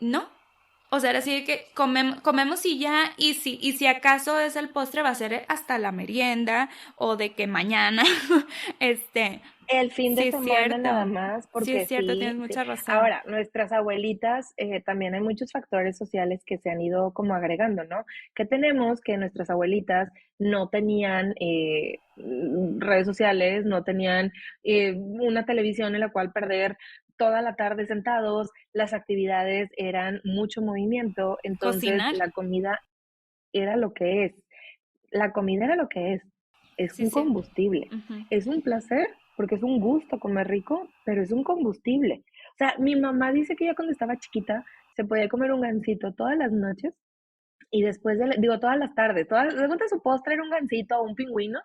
no. O sea, era así de que comemos y ya, y si acaso es el postre, va a ser hasta la merienda, o de que mañana, este, El fin de sí es semana nada cierto, más, sí es porque cierto, tienes sí, sí. mucha razón. Ahora, nuestras abuelitas, también hay muchos factores sociales que se han ido como agregando, ¿no? Que tenemos que nuestras abuelitas no tenían redes sociales, no tenían una televisión en la cual perder toda la tarde sentados, las actividades eran mucho movimiento, entonces Cocinar, la comida era lo que es. La comida era lo que es sí, un sí. combustible. Ujú. Es un placer, porque es un gusto comer rico, pero es un combustible. O sea, mi mamá dice que ella cuando estaba chiquita se podía comer un gansito todas las noches y después todas las tardes, luego de su postre era un gansito o un pingüino,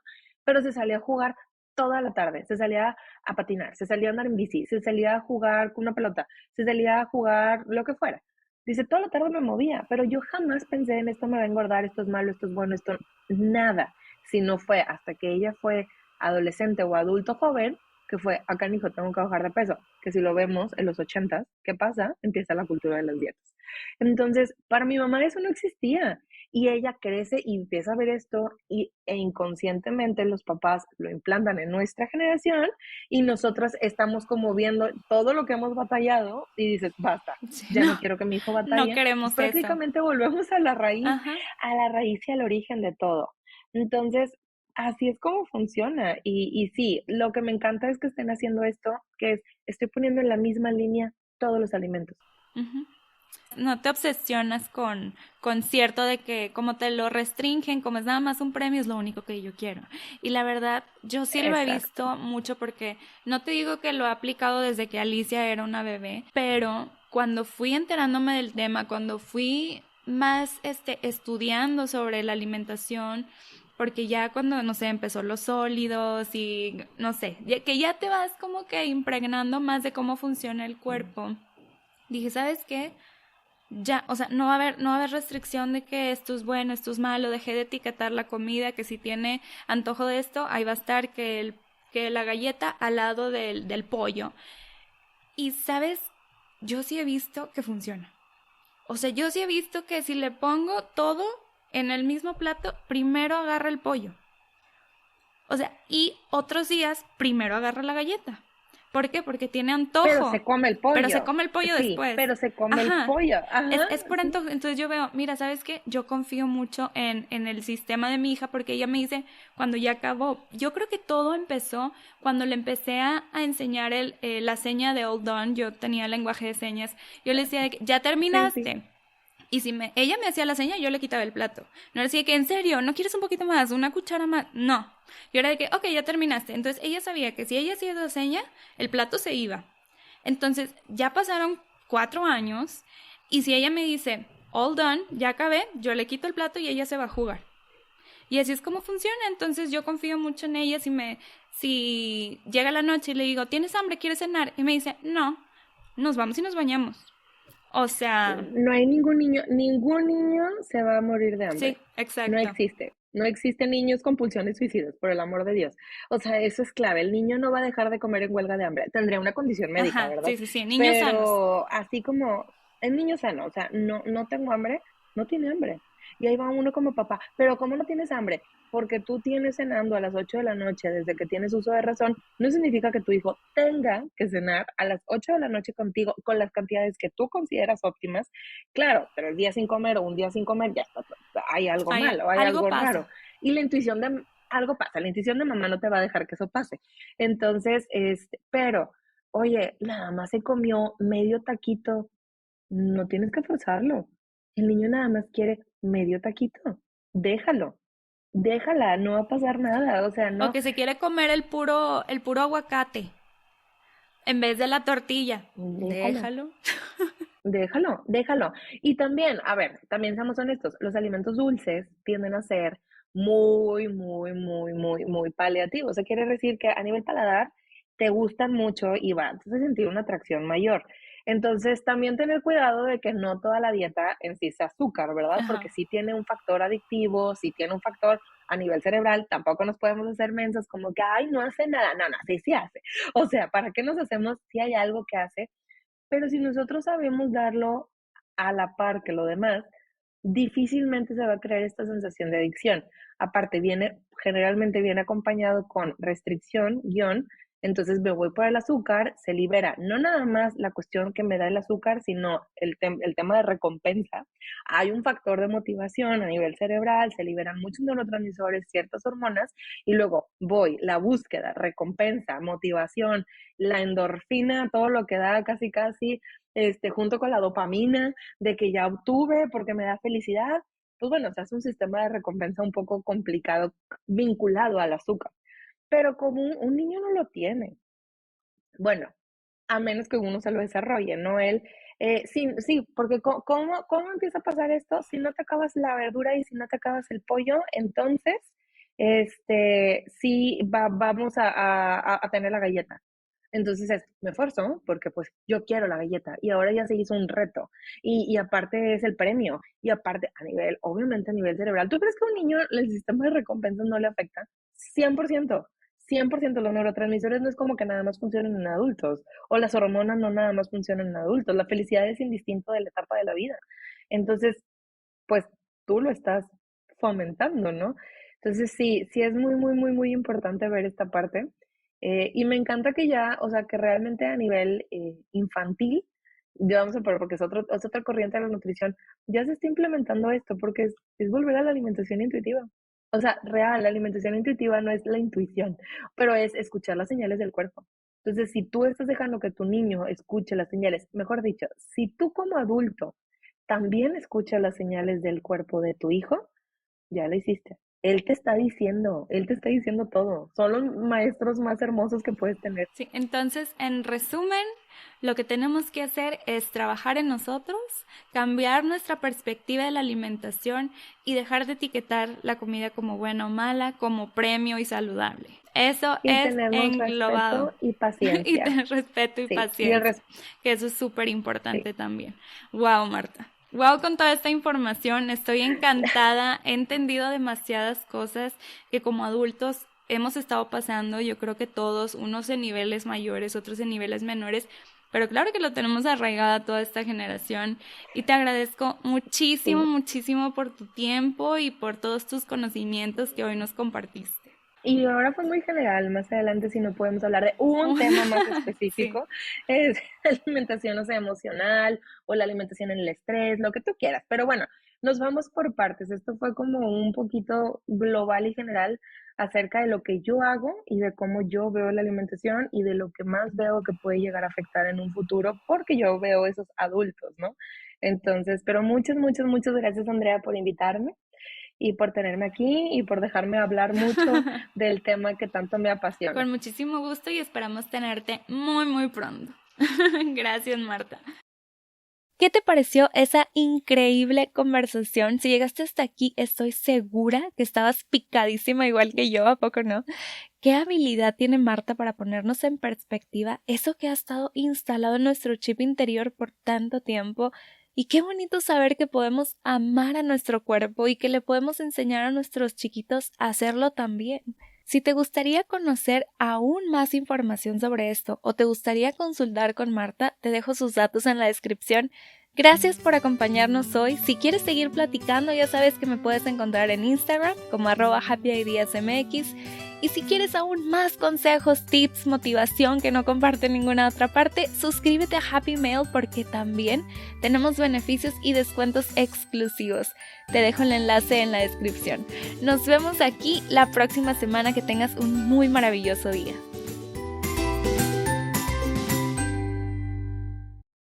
pero se salía a jugar toda la tarde, se salía a patinar, se salía a andar en bici, se salía a jugar con una pelota, se salía a jugar lo que fuera. Dice, toda la tarde me movía, pero yo jamás pensé en esto me va a engordar, esto es malo, esto es bueno, esto nada. Si no fue hasta que ella fue adolescente o adulto joven, que fue, acá hijo, tengo que bajar de peso, que si lo vemos en los 80s, ¿qué pasa? Empieza la cultura de las dietas. Entonces, para mi mamá eso no existía. Y ella crece y empieza a ver esto e inconscientemente los papás lo implantan en nuestra generación y nosotras estamos como viendo todo lo que hemos batallado y dices, basta, Sí, ya no no, quiero que mi hijo no batalle. Entonces queremos eso. prácticamente volvemos Ajá, a la raíz y al origen de todo. Entonces, así es como funciona. Y sí, lo que me encanta es que estén haciendo esto, que es, estoy poniendo en la misma línea todos los alimentos. ujú. No te obsesionas con cierto de que como te lo restringen, como es nada más un premio, es lo único que yo quiero. Y la verdad, yo sí lo he Exacto. visto mucho porque no te digo que lo he aplicado desde que Alicia era una bebé, pero cuando fui enterándome del tema, cuando fui más estudiando sobre la alimentación, porque ya cuando, no sé, empezó los sólidos y no sé, que ya te vas como que impregnando más de cómo funciona el cuerpo. Dije, ¿sabes qué? Ya, o sea, no va a haber restricción de que esto es bueno, esto es malo, dejé de etiquetar la comida, que si tiene antojo de esto, ahí va a estar que la galleta al lado del pollo. Y sabes, yo sí he visto que funciona. O sea, yo sí he visto que si le pongo todo en el mismo plato, primero agarra el pollo. O sea, y otros días primero agarra la galleta. ¿Por qué? Porque tiene Pero antojo. se come el Pero se pollo. come el pollo Sí, después. pero se come el Ajá. pollo. Ajá, Es por sí. antojo. Entonces yo veo, mira, ¿sabes qué? Yo confío mucho en el sistema de mi hija porque ella me dice cuando ya acabó. Yo creo que todo empezó cuando le empecé a enseñar la seña de All Done. Yo tenía lenguaje de señas. Yo le decía, ya Sí, sí. terminaste. Y si ella me hacía la seña, yo le quitaba el plato. No decía que, en serio, ¿no quieres un poquito más? ¿Una cuchara más? No. Yo era de que, ok, ya terminaste. Entonces ella sabía que si ella hacía esa seña, el plato se iba. Entonces ya pasaron 4 años y si ella me dice, all done, ya acabé, yo le quito el plato y ella se va a jugar. Y así es como funciona. Entonces yo confío mucho en ella. Si llega la noche y le digo, ¿tienes hambre? ¿Quieres cenar? Y me dice, no, nos vamos y nos bañamos. O sea, No hay ningún niño se va a morir de sí, hambre. No exacto. existe. No existen niños con pulsiones suicidas, por el amor de Dios. O sea, eso es clave. El niño no va a dejar de comer en huelga de hambre. Tendría una condición médica, Ajá, ¿verdad? sí, sí, sí, niños sanos. Pero así como el niño sano, o sea, no tengo hambre, no tiene hambre. Y ahí va uno como papá, pero ¿cómo no tienes hambre? Porque tú tienes cenando a las 8 de la noche desde que tienes uso de razón, no significa que tu hijo tenga que cenar a las 8 de la noche contigo con las cantidades que tú consideras óptimas. Claro, 3 días sin comer o un día sin comer, ya está, hay algo malo, hay Algo algo pasa. raro. Y la intuición de algo pasa, la intuición de mamá no te va a dejar que eso pase. Entonces, pero, oye, nada más se comió medio taquito, no tienes que forzarlo. El niño nada más quiere medio taquito. Déjalo, déjala, no va a pasar nada. O sea, O no, que se quiere comer el puro aguacate en vez de la tortilla. déjalo, Déjalo. déjalo, déjalo. Y también, a ver, también seamos honestos, los alimentos dulces tienden a ser muy, muy, muy, muy, muy paliativos. Eso quiere decir que a nivel paladar te gustan mucho y vas a sentir una atracción mayor. Entonces, también tener cuidado de que no toda la dieta en sí sea azúcar, ¿verdad? Ajá. Porque sí tiene un factor adictivo, sí tiene un factor a nivel cerebral, tampoco nos podemos hacer mensos como que, ay, no hace nada. No, no, sí, sí hace. O sea, ¿para qué nos hacemos si hay algo que hace? Pero si nosotros sabemos darlo a la par que lo demás, difícilmente se va a crear esta sensación de adicción. Aparte, generalmente viene acompañado con restricción, guión, entonces me voy por el azúcar, se libera no nada más la cuestión que me da el azúcar, sino el tema de recompensa. Hay un factor de motivación a nivel cerebral, se liberan muchos neurotransmisores, ciertas hormonas, y luego voy, la búsqueda, recompensa, motivación, la endorfina, todo lo que da casi casi, junto con la dopamina de que ya obtuve porque me da felicidad, pues bueno, se hace un sistema de recompensa un poco complicado vinculado al azúcar. Pero como un niño no lo tiene, bueno, a menos que uno se lo desarrolle, ¿no? Sí, sí, porque ¿cómo empieza a pasar esto? Si no te acabas la verdura y si no te acabas el pollo, entonces, sí, vamos a tener la galleta. Entonces me esfuerzo porque pues yo quiero la galleta y ahora ya se hizo un reto y aparte es el premio y aparte obviamente a nivel cerebral. ¿Tú crees que a un niño el sistema de recompensas no le afecta? 100%. 100% los neurotransmisores no es como que nada más funcionan en adultos o las hormonas no nada más funcionan en adultos. La felicidad es indistinto de la etapa de la vida. Entonces, pues tú lo estás fomentando, ¿no? Entonces sí, sí es muy, muy, muy, muy importante ver esta parte. Y me encanta que ya, o sea, que realmente a nivel infantil, ya vamos a poner, porque es otra corriente de la nutrición, ya se está implementando esto, porque es volver a la alimentación intuitiva. O sea, real, la alimentación intuitiva no es la intuición, pero es escuchar las señales del cuerpo. Entonces, si tú estás dejando que tu niño escuche las señales, mejor dicho, si tú como adulto también escucha las señales del cuerpo de tu hijo, ya lo hiciste. Él te está diciendo todo. Son los maestros más hermosos que puedes tener. Sí, entonces, en resumen, lo que tenemos que hacer es trabajar en nosotros, cambiar nuestra perspectiva de la alimentación y dejar de etiquetar la comida como buena o mala, como premio y saludable. Eso Y es tenemos englobado. respeto y Y paciencia. tener respeto y Sí, y el paciencia, que eso es súper sí. importante también. Wow, Marta. Wow, con toda esta información, estoy encantada, he entendido demasiadas cosas que como adultos hemos estado pasando, yo creo que todos, unos en niveles mayores, otros en niveles menores, pero claro que lo tenemos arraigada toda esta generación y te agradezco muchísimo, Sí. muchísimo por tu tiempo y por todos tus conocimientos que hoy nos compartiste. Y ahora fue muy general, más adelante si no podemos hablar de un tema más Sí. específico, es la alimentación, o sea, emocional o la alimentación en el estrés, lo que tú quieras. Pero bueno, nos vamos por partes. Esto fue como un poquito global y general acerca de lo que yo hago y de cómo yo veo la alimentación y de lo que más veo que puede llegar a afectar en un futuro, porque yo veo esos adultos, ¿no? Entonces, pero muchas, muchas, muchas gracias, Andrea, por invitarme y por tenerme aquí y por dejarme hablar mucho del tema que tanto me apasiona. Con muchísimo gusto y esperamos tenerte muy, muy pronto. Gracias, Marta. ¿Qué te pareció esa increíble conversación? Si llegaste hasta aquí, estoy segura que estabas picadísima igual que yo, ¿a poco no? ¿Qué habilidad tiene Marta para ponernos en perspectiva eso que ha estado instalado en nuestro chip interior por tanto tiempo? Y qué bonito saber que podemos amar a nuestro cuerpo y que le podemos enseñar a nuestros chiquitos a hacerlo también. Si te gustaría conocer aún más información sobre esto o te gustaría consultar con Marta, te dejo sus datos en la descripción. Gracias por acompañarnos hoy. Si quieres seguir platicando, ya sabes que me puedes encontrar en Instagram como @happyideasmx. Y si quieres aún más consejos, tips, motivación que no comparte en ninguna otra parte, suscríbete a Happy Mail porque también tenemos beneficios y descuentos exclusivos. Te dejo el enlace en la descripción. Nos vemos aquí la próxima semana. Que tengas un muy maravilloso día.